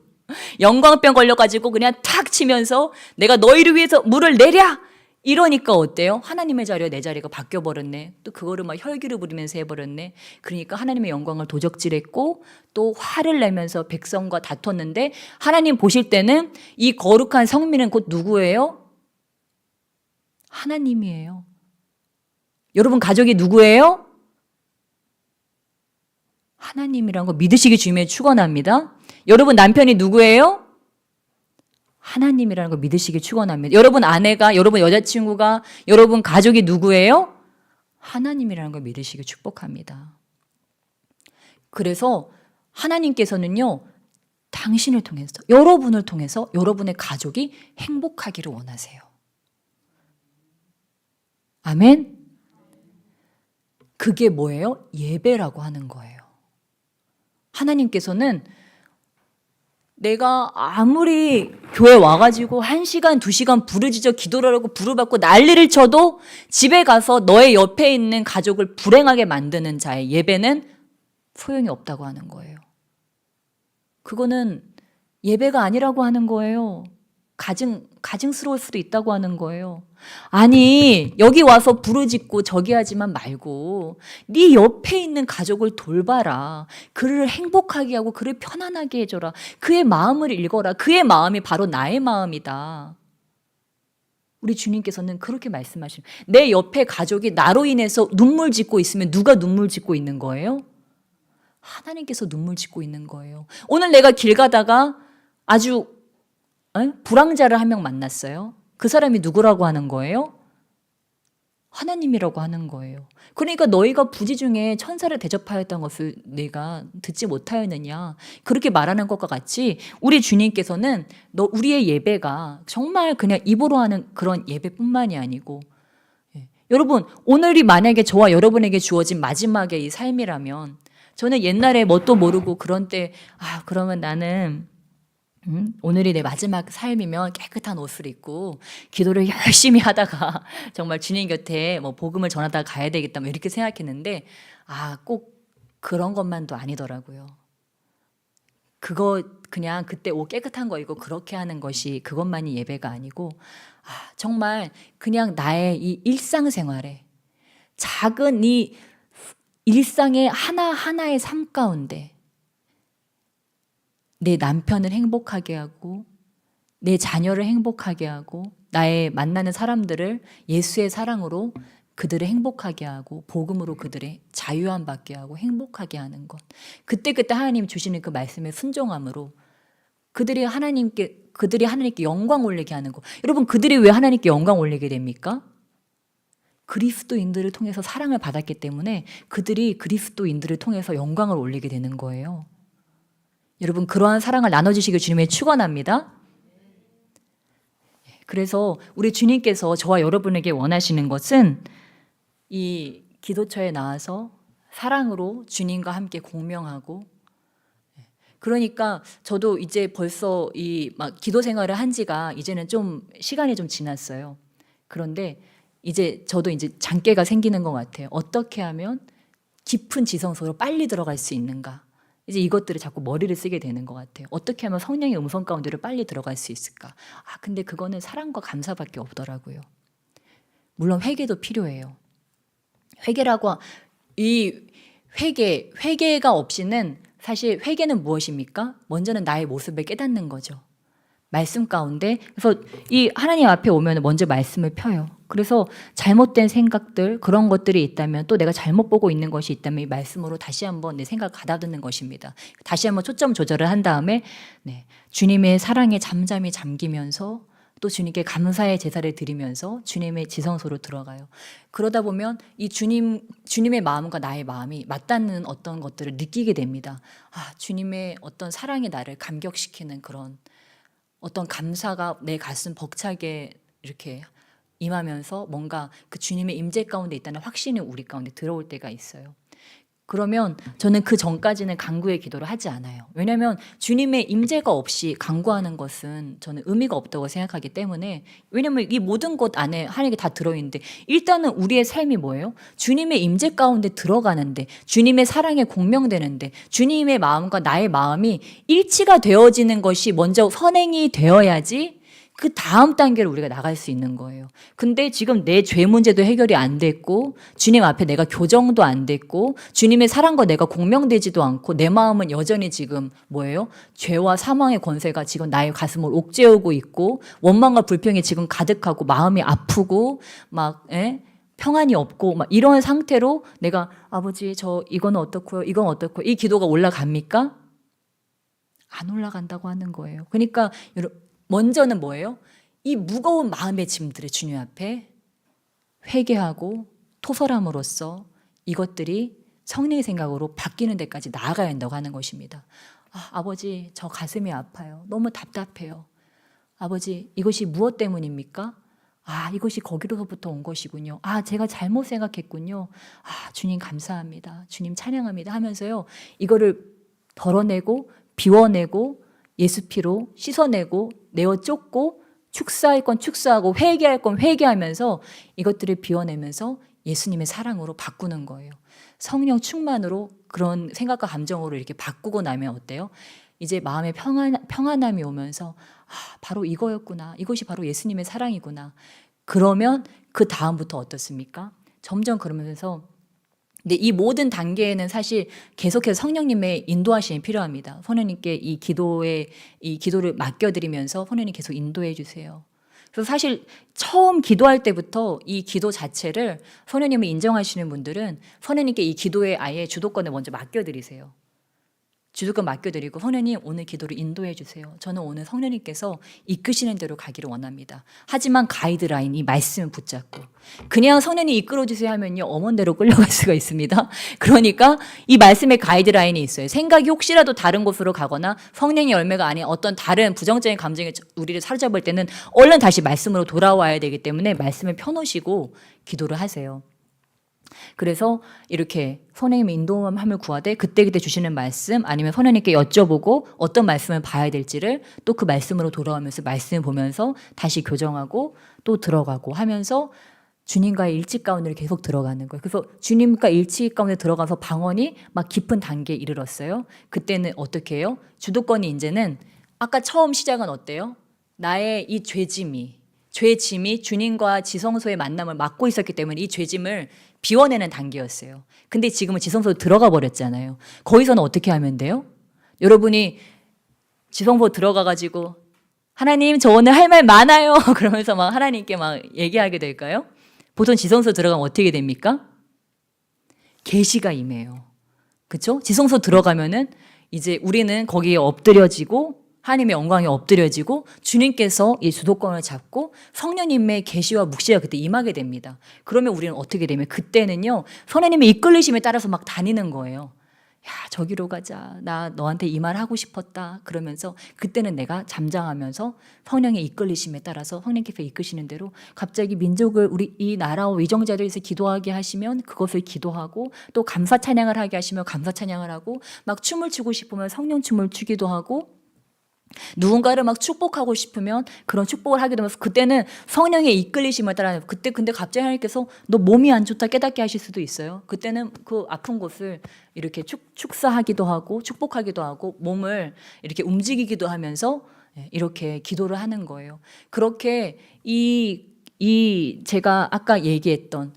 그냥 탁 치면서 내가 너희를 위해서 물을 내랴 이러니까 어때요? 하나님의 자리와 내 자리가 바뀌어버렸네. 또 그거를 막 혈기를 부리면서 해버렸네. 그러니까 하나님의 영광을 도적질했고 또 화를 내면서 백성과 다퉜는데 하나님 보실 때는 이 거룩한 성민은 곧 누구예요? 하나님이에요. 여러분 가족이 누구예요? 하나님이라는 거 믿으시기 주님의 축원합니다. 여러분 남편이 누구예요? 하나님이라는 걸 믿으시기 축원합니다. 여러분 아내가, 여러분 여자친구가, 여러분 가족이 누구예요? 하나님이라는 걸 믿으시기 축복합니다. 그래서 하나님께서는요, 당신을 통해서, 여러분을 통해서 여러분의 가족이 행복하기를 원하세요. 아멘? 그게 뭐예요? 예배라고 하는 거예요. 하나님께서는 내가 아무리 교회 와가지고 1시간, 2시간 부르짖어 기도를 하고 부르받고 난리를 쳐도 집에 가서 너의 옆에 있는 가족을 불행하게 만드는 자의 예배는 소용이 없다고 하는 거예요. 그거는 예배가 아니라고 하는 거예요. 가증스러울 수도 있다고 하는 거예요. 아니, 여기 와서 부르짖고 저기 하지만 말고 네 옆에 있는 가족을 돌봐라. 그를 행복하게 하고 그를 편안하게 해줘라. 그의 마음을 읽어라. 그의 마음이 바로 나의 마음이다. 우리 주님께서는 그렇게 말씀하시는, 내 옆에 가족이 나로 인해서 눈물 짓고 있으면 누가 눈물 짓고 있는 거예요? 하나님께서 눈물 짓고 있는 거예요. 오늘 내가 길 가다가 아주 불황자를 한 명 만났어요. 그 사람이 누구라고 하는 거예요? 하나님이라고 하는 거예요. 그러니까 너희가 부지 중에 천사를 대접하였던 것을 네가 듣지 못하였느냐, 그렇게 말하는 것과 같이 우리 주님께서는 우리의 예배가 정말 그냥 입으로 하는 그런 예배뿐만이 아니고, 여러분 오늘이 만약에 저와 여러분에게 주어진 마지막의 이 삶이라면, 저는 옛날에 뭣도 모르고 그런 때 그러면 나는 오늘이 내 마지막 삶이면 깨끗한 옷을 입고 기도를 열심히 하다가 정말 주님 곁에 복음을 전하다가 가야 되겠다 이렇게 생각했는데, 꼭 그런 것만도 아니더라고요. 그거 그냥 그때 옷 깨끗한 거 입고 그렇게 하는 것이 그것만이 예배가 아니고, 정말 그냥 나의 이 일상생활에 작은 이 일상의 하나하나의 삶 가운데 내 남편을 행복하게 하고 내 자녀를 행복하게 하고 나의 만나는 사람들을 예수의 사랑으로 그들을 행복하게 하고 복음으로 그들의 자유함 받게 하고 행복하게 하는 것, 그때그때 하나님 주시는 그 말씀에 순종함으로 그들이 하나님께 영광 올리게 하는 것. 여러분, 그들이 왜 하나님께 영광 올리게 됩니까? 그리스도인들을 통해서 사랑을 받았기 때문에 그들이 그리스도인들을 통해서 영광을 올리게 되는 거예요. 여러분, 그러한 사랑을 나눠주시길 주님의 축원합니다. 그래서 우리 주님께서 저와 여러분에게 원하시는 것은 이 기도처에 나와서 사랑으로 주님과 함께 공명하고, 그러니까 저도 이제 벌써 기도 생활을 한 지가 이제는 좀 시간이 좀 지났어요. 그런데 이제 저도 이제 장깨가 생기는 것 같아요. 어떻게 하면 깊은 지성소로 빨리 들어갈 수 있는가? 이제 이것들을 자꾸 머리를 쓰게 되는 것 같아요. 어떻게 하면 성령의 음성 가운데로 빨리 들어갈 수 있을까? 근데 그거는 사랑과 감사밖에 없더라고요. 물론 회개도 필요해요. 회개가 없이는, 사실 회개는 무엇입니까? 먼저는 나의 모습을 깨닫는 거죠. 말씀 가운데. 그래서 이 하나님 앞에 오면 먼저 말씀을 펴요. 그래서 잘못된 생각들, 그런 것들이 있다면, 또 내가 잘못 보고 있는 것이 있다면 이 말씀으로 다시 한번 내 생각을 가다듬는 것입니다. 다시 한번 초점 조절을 한 다음에 주님의 사랑에 잠잠히 잠기면서 또 주님께 감사의 제사를 드리면서 주님의 지성소로 들어가요. 그러다 보면 이 주님의 마음과 나의 마음이 맞닿는 어떤 것들을 느끼게 됩니다. 주님의 어떤 사랑이 나를 감격시키는 그런 어떤 감사가 내 가슴 벅차게 이렇게 임하면서 뭔가 그 주님의 임재 가운데 있다는 확신이 우리 가운데 들어올 때가 있어요. 그러면 저는 그 전까지는 간구의 기도를 하지 않아요. 왜냐하면 주님의 임재가 없이 간구하는 것은 저는 의미가 없다고 생각하기 때문에, 왜냐하면 이 모든 것 안에 하나님께 다 들어있는데, 일단은 우리의 삶이 뭐예요? 주님의 임재 가운데 들어가는데, 주님의 사랑에 공명되는데, 주님의 마음과 나의 마음이 일치가 되어지는 것이 먼저 선행이 되어야지 그 다음 단계로 우리가 나갈 수 있는 거예요. 근데 지금 내 죄 문제도 해결이 안 됐고, 주님 앞에 내가 교정도 안 됐고, 주님의 사랑과 내가 공명되지도 않고, 내 마음은 여전히 지금 뭐예요? 죄와 사망의 권세가 지금 나의 가슴을 옥죄우고 있고, 원망과 불평이 지금 가득하고, 마음이 아프고 평안이 없고 이런 상태로 내가 아버지 저 이건 어떻고요? 이건 어떻고요? 이 기도가 올라갑니까? 안 올라간다고 하는 거예요. 그러니까 먼저는 뭐예요? 이 무거운 마음의 짐들을 주님 앞에 회개하고 토설함으로써 이것들이 성령의 생각으로 바뀌는 데까지 나아가야 한다고 하는 것입니다. 아버지 저 가슴이 아파요. 너무 답답해요. 아버지 이것이 무엇 때문입니까? 이것이 거기로부터 온 것이군요. 제가 잘못 생각했군요. 주님 감사합니다. 주님 찬양합니다 하면서요, 이거를 덜어내고 비워내고 예수 피로 씻어내고 내어 쫓고, 축사할 건 축사하고 회개할 건 회개하면서 이것들을 비워내면서 예수님의 사랑으로 바꾸는 거예요. 성령 충만으로 그런 생각과 감정으로 이렇게 바꾸고 나면 어때요? 이제 마음의 평안함이 오면서 바로 이거였구나. 이것이 바로 예수님의 사랑이구나. 그러면 그 다음부터 어떻습니까? 점점 그러면서 근데 이 모든 단계에는 사실 계속해서 성령님의 인도하심이 필요합니다. 성령님께 이 기도를 맡겨드리면서 성령님 계속 인도해 주세요. 그래서 사실 처음 기도할 때부터 이 기도 자체를 성령님을 인정하시는 분들은 성령님께 이 기도에 아예 주도권을 먼저 맡겨드리세요. 주도권 맡겨드리고 성령님 오늘 기도를 인도해 주세요. 저는 오늘 성령님께서 이끄시는 대로 가기를 원합니다. 하지만 가이드라인 이 말씀을 붙잡고 그냥 성령님 이끌어 주세요 하면요 엄원대로 끌려갈 수가 있습니다. 그러니까 이 말씀의 가이드라인이 있어요. 생각이 혹시라도 다른 곳으로 가거나 성령의 열매가 아닌 어떤 다른 부정적인 감정이 우리를 사로잡을 때는 얼른 다시 말씀으로 돌아와야 되기 때문에 말씀을 펴놓으시고 기도를 하세요. 그래서 이렇게 성령님의 인도함을 구하되 그때그때 주시는 말씀 아니면 성령님께 여쭤보고 어떤 말씀을 봐야 될지를 또 그 말씀으로 돌아오면서 말씀을 보면서 다시 교정하고 또 들어가고 하면서 주님과의 일치 가운데 계속 들어가는 거예요. 그래서 주님과 일치 가운데 들어가서 방언이 막 깊은 단계에 이르렀어요. 그때는 어떻게 해요? 주도권이 이제는 아까 처음 시작은 어때요? 나의 이 죄짐이 주님과 지성소의 만남을 막고 있었기 때문에 이 죄짐을 비워내는 단계였어요. 근데 지금은 지성소에 들어가 버렸잖아요. 거기서는 어떻게 하면 돼요? 여러분이 지성소 들어가가지고 하나님 저 오늘 할 말 많아요. 그러면서 막 하나님께 막 얘기하게 될까요? 보통 지성소 들어가면 어떻게 됩니까? 계시가 임해요. 그렇죠? 지성소 들어가면은 이제 우리는 거기에 엎드려지고 하나님의 영광에 엎드려지고 주님께서 이 주도권을 잡고 성령님의 계시와 묵시가 그때 임하게 됩니다. 그러면 우리는 어떻게 되면 그때는요 성령님의 이끌리심에 따라서 막 다니는 거예요. 야 저기로 가자. 나 너한테 이 말 하고 싶었다. 그러면서 그때는 내가 잠잠하면서 성령의 이끌리심에 따라서 성령께서 이끄시는 대로 갑자기 민족을 우리 이 나라와 위정자들 위해서 기도하게 하시면 그것을 기도하고 또 감사 찬양을 하게 하시면 감사 찬양을 하고 막 춤을 추고 싶으면 성령 춤을 추기도 하고 누군가를 막 축복하고 싶으면 그런 축복을 하게 되면서 그때는 성령의 이끌리심을 따라 그때 근데 갑자기 하나님께서 너 몸이 안 좋다 깨닫게 하실 수도 있어요. 그때는 그 아픈 곳을 이렇게 축사하기도 하고 축복하기도 하고 몸을 이렇게 움직이기도 하면서 이렇게 기도를 하는 거예요. 그렇게 제가 아까 얘기했던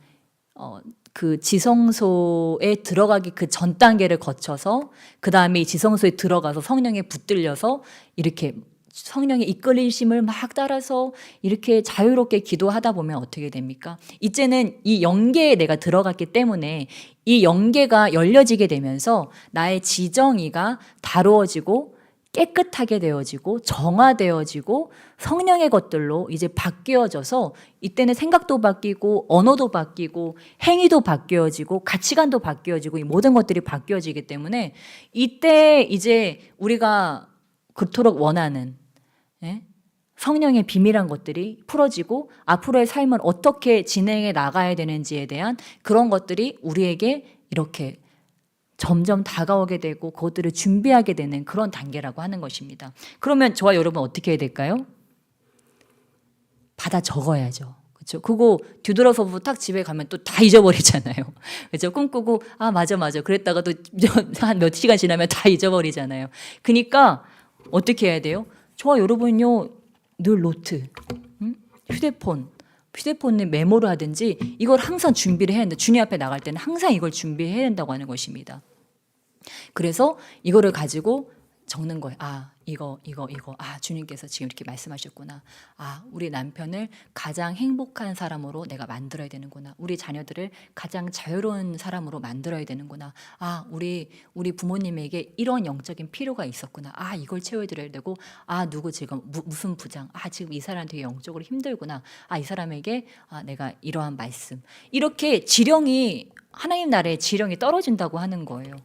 그 지성소에 들어가기 그 전 단계를 거쳐서 그 다음에 이 지성소에 들어가서 성령에 붙들려서 이렇게 성령의 이끌리심을 막 따라서 이렇게 자유롭게 기도하다 보면 어떻게 됩니까? 이제는 이 영계에 내가 들어갔기 때문에 이 영계가 열려지게 되면서 나의 지정의가 다루어지고 깨끗하게 되어지고 정화되어지고 성령의 것들로 이제 바뀌어져서 이때는 생각도 바뀌고 언어도 바뀌고 행위도 바뀌어지고 가치관도 바뀌어지고 이 모든 것들이 바뀌어지기 때문에 이때 이제 우리가 그토록 원하는 성령의 비밀한 것들이 풀어지고 앞으로의 삶을 어떻게 진행해 나가야 되는지에 대한 그런 것들이 우리에게 이렇게 점점 다가오게 되고 그것들을 준비하게 되는 그런 단계라고 하는 것입니다. 그러면 저와 여러분 어떻게 해야 될까요? 받아 적어야죠. 그렇죠? 그거 뒤돌아서 딱 집에 가면 또 다 잊어버리잖아요. 그렇죠? 꿈꾸고 맞아 그랬다가 또 한 몇 시간 지나면 다 잊어버리잖아요. 그러니까 어떻게 해야 돼요? 저와 여러분요 늘 노트, 휴대폰에 메모를 하든지 이걸 항상 준비를 해야 된다. 주님 앞에 나갈 때는 항상 이걸 준비해야 된다고 하는 것입니다. 그래서 이거를 가지고 적는 거예요. 이거. 주님께서 지금 이렇게 말씀하셨구나. 우리 남편을 가장 행복한 사람으로 내가 만들어야 되는구나. 우리 자녀들을 가장 자유로운 사람으로 만들어야 되는구나. 우리 부모님에게 이런 영적인 필요가 있었구나. 이걸 채워드려야 되고, 누구 지금 무슨 부장. 지금 이 사람 되게 영적으로 힘들구나. 이 사람에게 내가 이러한 말씀. 이렇게 지령이 하나님 나라의 지령이 떨어진다고 하는 거예요.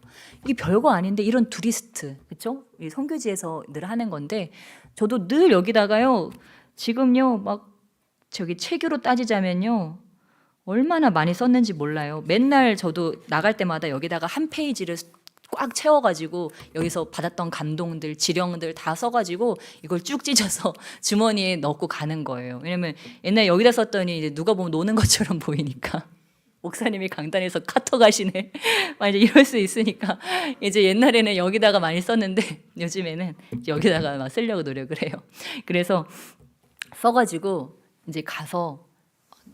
이게 별거 아닌데 이런 두리스트, 그렇죠? 이 선교지에서 늘 하는 건데 저도 늘 여기다가요. 지금요 막 저기 체교로 따지자면요 얼마나 많이 썼는지 몰라요. 맨날 저도 나갈 때마다 여기다가 한 페이지를 꽉 채워가지고 여기서 받았던 감동들, 지령들 다 써가지고 이걸 쭉 찢어서 주머니에 넣고 가는 거예요. 왜냐면 옛날 여기다 썼더니 이제 누가 보면 노는 것처럼 보이니까. 목사님이 강단에서 카톡 하시네. 이제 이럴 수 있으니까 이제 옛날에는 여기다가 많이 썼는데 요즘에는 여기다가 막 쓰려고 노력을 해요. 그래서 써가지고 이제 가서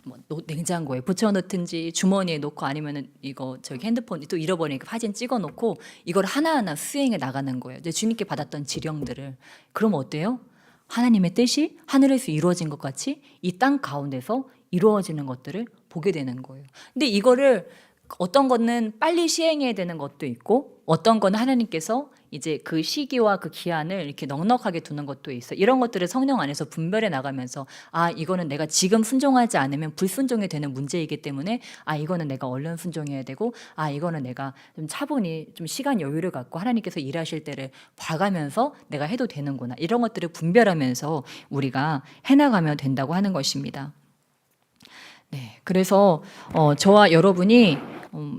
뭐 냉장고에 붙여놓든지 주머니에 놓고 아니면은 이거 저기 핸드폰 또 잃어버리니까 사진 찍어놓고 이걸 하나하나 수행해 나가는 거예요. 이제 주님께 받았던 지령들을. 그러면 어때요? 하나님의 뜻이 하늘에서 이루어진 것 같이 이 땅 가운데서 이루어지는 것들을 보게 되는 거예요. 근데 이거를 어떤 거는 빨리 시행해야 되는 것도 있고 어떤 거는 하나님께서 이제 그 시기와 그 기한을 이렇게 넉넉하게 두는 것도 있어요. 이런 것들을 성령 안에서 분별해 나가면서 아 이거는 내가 지금 순종하지 않으면 불순종이 되는 문제이기 때문에 아 이거는 내가 얼른 순종해야 되고 아 이거는 내가 좀 차분히 좀 시간 여유를 갖고 하나님께서 일하실 때를 봐가면서 내가 해도 되는구나. 이런 것들을 분별하면서 우리가 해나가면 된다고 하는 것입니다. 네, 그래서 저와 여러분이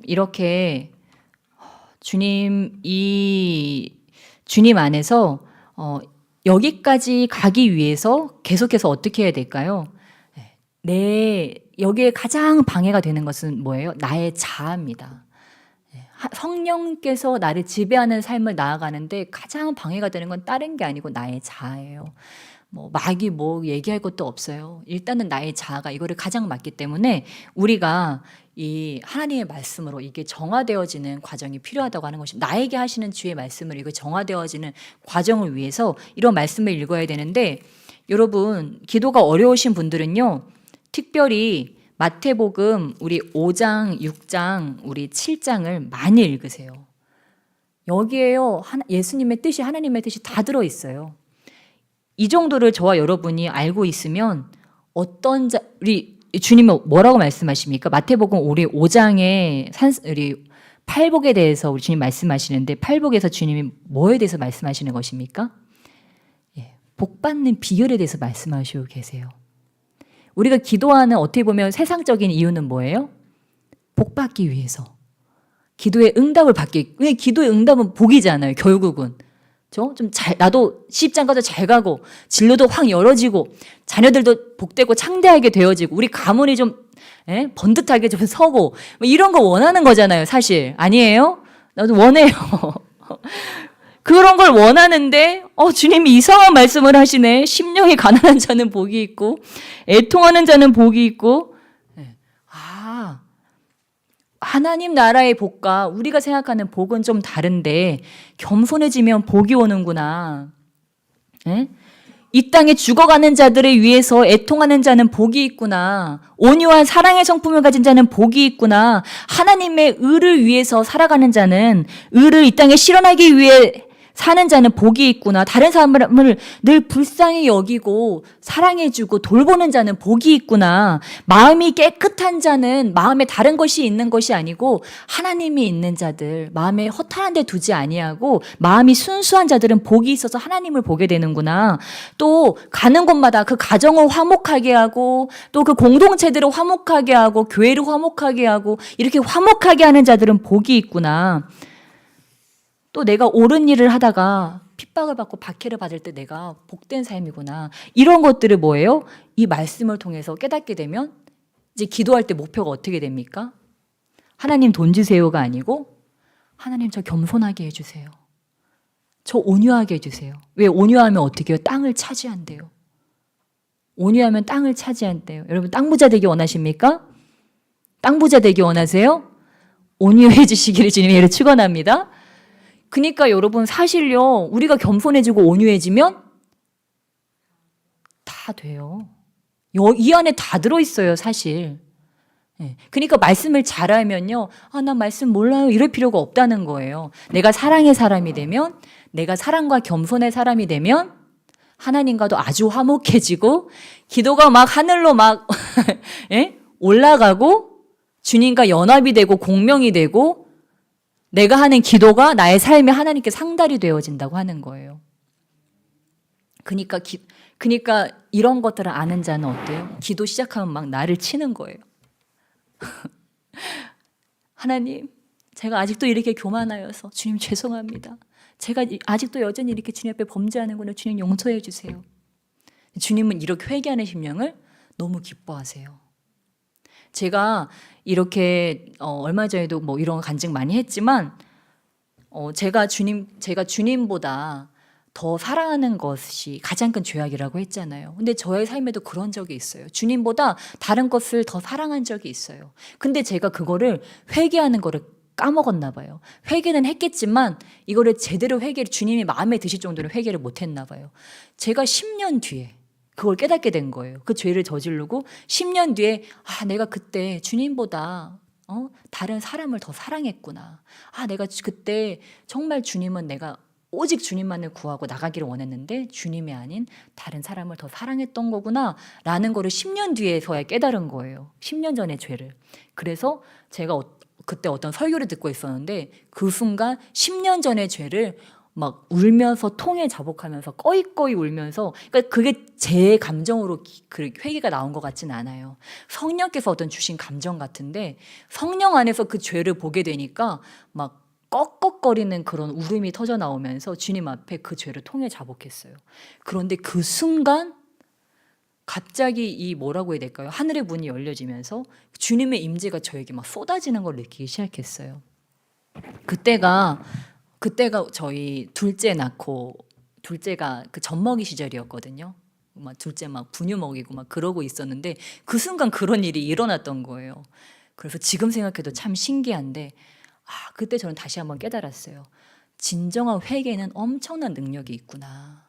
이렇게 주님 안에서 여기까지 가기 위해서 계속해서 어떻게 해야 될까요? 여기에 가장 방해가 되는 것은 뭐예요? 나의 자아입니다. 성령께서 나를 지배하는 삶을 나아가는데 가장 방해가 되는 건 다른 게 아니고 나의 자아예요. 마귀 얘기할 것도 없어요. 일단은 나의 자아가 이거를 가장 맞기 때문에 우리가 이 하나님의 말씀으로 이게 정화되어지는 과정이 필요하다고 하는 것입니다. 나에게 하시는 주의 말씀을 이거 정화되어지는 과정을 위해서 이런 말씀을 읽어야 되는데 여러분 기도가 어려우신 분들은요. 특별히 마태복음 우리 5장, 6장, 우리 7장을 많이 읽으세요. 여기에요. 예수님의 뜻이 하나님의 뜻이 다 들어있어요. 이 정도를 저와 여러분이 알고 있으면 우리 주님은 뭐라고 말씀하십니까? 마태복음 우리 5장에 우리 팔복에 대해서 우리 주님 말씀하시는데 팔복에서 주님이 뭐에 대해서 말씀하시는 것입니까? 복 받는 비결에 대해서 말씀하시고 계세요. 우리가 기도하는 어떻게 보면 세상적인 이유는 뭐예요? 복 받기 위해서. 기도의 응답을 왜 기도의 응답은 복이잖아요. 결국은. 나도 시집장 가서 잘 가고 진로도 확 열어지고 자녀들도 복되고 창대하게 되어지고 우리 가문이 좀 번듯하게 좀 서고 이런 거 원하는 거잖아요. 사실 아니에요? 나도 원해요. 그런 걸 원하는데 주님이 이상한 말씀을 하시네. 심령이 가난한 자는 복이 있고 애통하는 자는 복이 있고 하나님 나라의 복과 우리가 생각하는 복은 좀 다른데 겸손해지면 복이 오는구나. 이 땅에 죽어가는 자들을 위해서 애통하는 자는 복이 있구나. 온유한 사랑의 성품을 가진 자는 복이 있구나. 하나님의 의를 위해서 살아가는 자는 의를 이 땅에 실현하기 위해 사는 자는 복이 있구나. 다른 사람을 늘 불쌍히 여기고 사랑해주고 돌보는 자는 복이 있구나. 마음이 깨끗한 자는 마음에 다른 것이 있는 것이 아니고 하나님이 있는 자들, 마음에 허탄한 데 두지 아니하고 마음이 순수한 자들은 복이 있어서 하나님을 보게 되는구나. 또 가는 곳마다 그 가정을 화목하게 하고 또 그 공동체들을 화목하게 하고 교회를 화목하게 하고 이렇게 화목하게 하는 자들은 복이 있구나. 또 내가 옳은 일을 하다가 핍박을 받고 박해를 받을 때 내가 복된 삶이구나. 이런 것들을 뭐예요? 이 말씀을 통해서 깨닫게 되면 이제 기도할 때 목표가 어떻게 됩니까? 하나님 돈 주세요가 아니고 하나님 저 겸손하게 해주세요. 저 온유하게 해주세요. 왜 온유하면 어떻게 해요? 땅을 차지한대요. 온유하면 땅을 차지한대요. 여러분 땅 부자 되기 원하십니까? 땅 부자 되기 원하세요? 온유해 주시기를 주님의 축원합니다. 그러니까 여러분 사실요 우리가 겸손해지고 온유해지면 다 돼요. 이 안에 다 들어있어요 사실. 그러니까 말씀을 잘 알면요 나 말씀 몰라요 이럴 필요가 없다는 거예요. 내가 사랑의 사람이 되면 내가 사랑과 겸손의 사람이 되면 하나님과도 아주 화목해지고 기도가 막 하늘로 막 올라가고 주님과 연합이 되고 공명이 되고 내가 하는 기도가 나의 삶에 하나님께 상달이 되어진다고 하는 거예요. 그러니까 이런 것들을 아는 자는 어때요? 기도 시작하면 막 나를 치는 거예요. 하나님, 제가 아직도 이렇게 교만하여서 주님 죄송합니다. 제가 아직도 여전히 이렇게 주님 앞에 범죄하는구나. 주님 용서해 주세요. 주님은 이렇게 회개하는 심령을 너무 기뻐하세요. 제가 이렇게 얼마 전에도 뭐 이런 간증 많이 했지만 제가 주님보다 더 사랑하는 것이 가장 큰 죄악이라고 했잖아요. 근데 저의 삶에도 그런 적이 있어요. 주님보다 다른 것을 더 사랑한 적이 있어요. 근데 제가 그거를 회개하는 거를 까먹었나 봐요. 회개는 했겠지만 이거를 제대로 주님이 마음에 드실 정도로 회개를 못 했나 봐요. 제가 10년 뒤에 그걸 깨닫게 된 거예요. 그 죄를 저지르고 10년 뒤에 내가 그때 주님보다 다른 사람을 더 사랑했구나. 내가 그때 정말 내가 오직 주님만을 구하고 나가기를 원했는데 주님이 아닌 다른 사람을 더 사랑했던 거구나 라는 거를 10년 뒤에서야 깨달은 거예요. 10년 전의 죄를. 그래서 제가 그때 어떤 설교를 듣고 있었는데 그 순간 10년 전의 죄를 막 울면서 통에 자복하면서 꺼이꺼이 울면서, 그러니까 그게 제 감정으로 그 회개가 나온 것 같진 않아요. 성령께서 어떤 주신 감정 같은데 성령 안에서 그 죄를 보게 되니까 막 꺽꺽거리는 그런 울음이 터져 나오면서 주님 앞에 그 죄를 통에 자복했어요. 그런데 그 순간 갑자기 이 뭐라고 해야 될까요? 하늘의 문이 열려지면서 주님의 임재가 저에게 막 쏟아지는 걸 느끼기 시작했어요. 그때가 저희 둘째가 그 젖먹이 시절이었거든요. 막 둘째 막 분유 먹이고 막 그러고 있었는데 그 순간 그런 일이 일어났던 거예요. 그래서 지금 생각해도 참 신기한데 그때 저는 다시 한번 깨달았어요. 진정한 회개는 엄청난 능력이 있구나.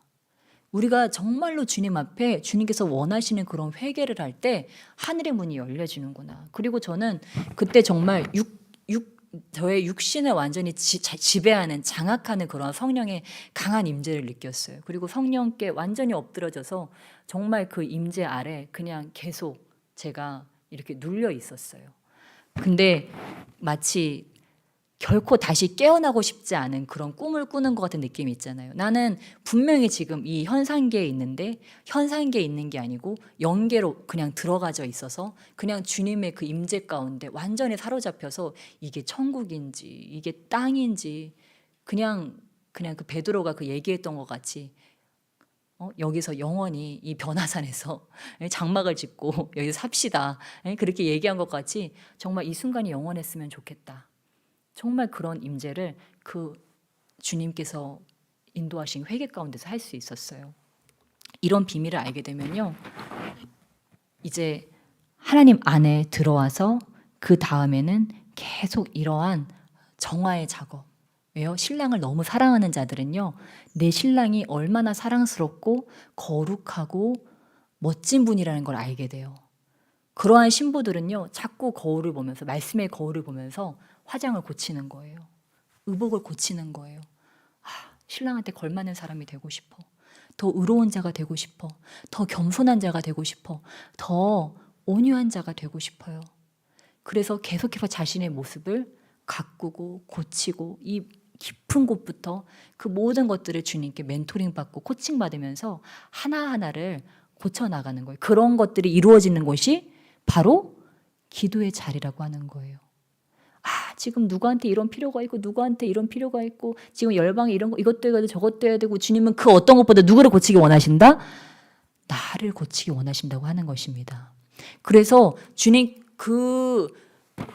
우리가 정말로 주님 앞에 주님께서 원하시는 그런 회개를 할 때 하늘의 문이 열려지는구나. 그리고 저는 그때 정말 저의 육신을 완전히 지배하는 장악하는 그런 성령의 강한 임재를 느꼈어요. 그리고 성령께 완전히 엎드려져서 정말 그 임재 아래 그냥 계속 제가 이렇게 눌려 있었어요. 근데 마치 결코 다시 깨어나고 싶지 않은 그런 꿈을 꾸는 것 같은 느낌이 있잖아요. 나는 분명히 지금 이 현상계에 있는데 현상계에 있는 게 아니고 영계로 그냥 들어가져 있어서 그냥 주님의 그 임재 가운데 완전히 사로잡혀서 이게 천국인지 이게 땅인지 그냥 그 베드로가 그 얘기했던 것 같이 여기서 영원히 이 변화산에서 장막을 짓고 여기서 삽시다. 그렇게 얘기한 것 같이 정말 이 순간이 영원했으면 좋겠다. 정말 그런 임재를 그 주님께서 인도하신 회개 가운데서 할 수 있었어요. 이런 비밀을 알게 되면요, 이제 하나님 안에 들어와서 그 다음에는 계속 이러한 정화의 작업. 왜요? 신랑을 너무 사랑하는 자들은요, 내 신랑이 얼마나 사랑스럽고 거룩하고 멋진 분이라는 걸 알게 돼요. 그러한 신부들은요, 자꾸 거울을 보면서, 말씀의 거울을 보면서 화장을 고치는 거예요. 의복을 고치는 거예요. 신랑한테 걸맞는 사람이 되고 싶어. 더 의로운 자가 되고 싶어. 더 겸손한 자가 되고 싶어. 더 온유한 자가 되고 싶어요. 그래서 계속해서 자신의 모습을 가꾸고 고치고 이 깊은 곳부터 그 모든 것들을 주님께 멘토링 받고 코칭 받으면서 하나하나를 고쳐나가는 거예요. 그런 것들이 이루어지는 곳이 바로 기도의 자리라고 하는 거예요. 지금 누구한테 이런 필요가 있고 누구한테 이런 필요가 있고 지금 열방에 이런 거 이것도 해야 돼 저것도 해야 되고 주님은 그 어떤 것보다 누구를 고치기 원하신다? 나를 고치기 원하신다고 하는 것입니다. 그래서 주님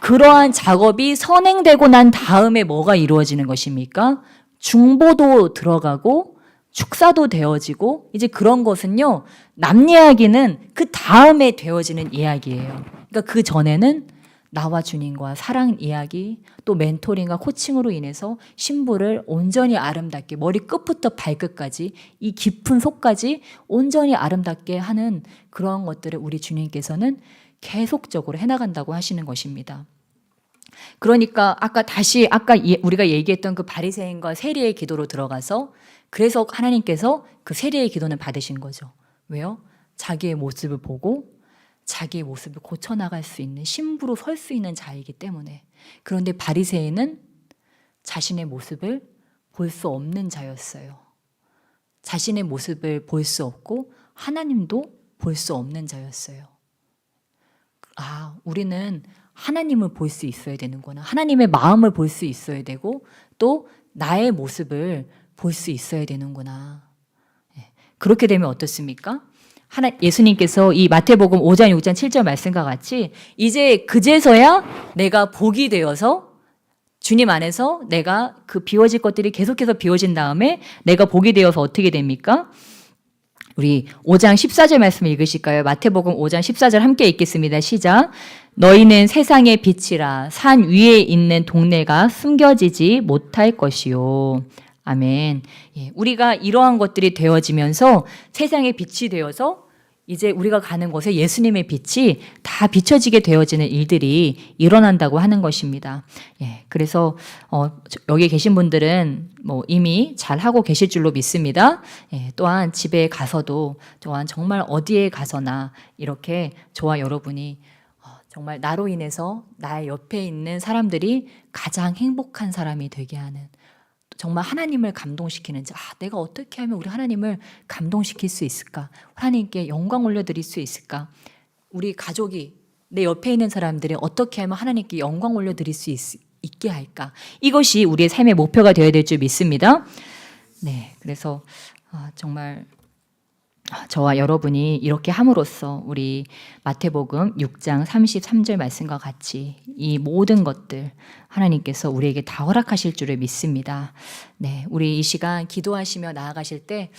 그러한 작업이 선행되고 난 다음에 뭐가 이루어지는 것입니까? 중보도 들어가고 축사도 되어지고 이제 그런 것은요, 남 이야기는 그 다음에 되어지는 이야기예요. 그러니까 그 전에는 나와 주님과 사랑 이야기, 또 멘토링과 코칭으로 인해서 신부를 온전히 아름답게 머리 끝부터 발끝까지 이 깊은 속까지 온전히 아름답게 하는 그런 것들을 우리 주님께서는 계속적으로 해나간다고 하시는 것입니다. 그러니까 아까 우리가 얘기했던 그 바리새인과 세리의 기도로 들어가서 그래서 하나님께서 그 세리의 기도는 받으신 거죠. 왜요? 자기의 모습을 보고 자기의 모습을 고쳐나갈 수 있는 신부로 설 수 있는 자이기 때문에. 그런데 바리새인은 자신의 모습을 볼 수 없는 자였어요. 자신의 모습을 볼 수 없고 하나님도 볼 수 없는 자였어요. 우리는 하나님을 볼 수 있어야 되는구나. 하나님의 마음을 볼 수 있어야 되고 또 나의 모습을 볼 수 있어야 되는구나. 그렇게 되면 어떻습니까? 예수님께서 이 마태복음 5장, 6장, 7절 말씀과 같이 이제 그제서야 내가 복이 되어서 주님 안에서 내가 그 비워질 것들이 계속해서 비워진 다음에 내가 복이 되어서 어떻게 됩니까? 우리 5장 14절 말씀 읽으실까요? 마태복음 5장 14절 함께 읽겠습니다. 시작. 너희는 세상의 빛이라 산 위에 있는 동네가 숨겨지지 못할 것이요. 아멘. 예, 우리가 이러한 것들이 되어지면서 세상의 빛이 되어서 이제 우리가 가는 곳에 예수님의 빛이 다 비춰지게 되어지는 일들이 일어난다고 하는 것입니다. 예, 그래서 여기 계신 분들은 뭐 이미 잘 하고 계실 줄로 믿습니다. 예, 또한 집에 가서도 또한 정말 어디에 가서나 이렇게 저와 여러분이 정말 나로 인해서 나의 옆에 있는 사람들이 가장 행복한 사람이 되게 하는, 정말 하나님을 감동시키는지, 내가 어떻게 하면 우리 하나님을 감동시킬 수 있을까? 하나님께 영광 올려드릴 수 있을까? 우리 가족이, 내 옆에 있는 사람들이 어떻게 하면 하나님께 영광 올려드릴 수 있게 할까? 이것이 우리의 삶의 목표가 되어야 될 줄 믿습니다. 네, 그래서 정말 저와 여러분이 이렇게 함으로써 우리 마태복음 6장 33절 말씀과 같이 이 모든 것들 하나님께서 우리에게 다 허락하실 줄을 믿습니다. 네, 우리 이 시간 기도하시며 나아가실 때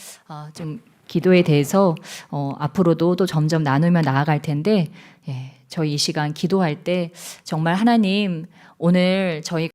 좀 기도에 대해서 앞으로도 또 점점 나누며 나아갈 텐데, 저희 이 시간 기도할 때 정말 하나님, 오늘 저희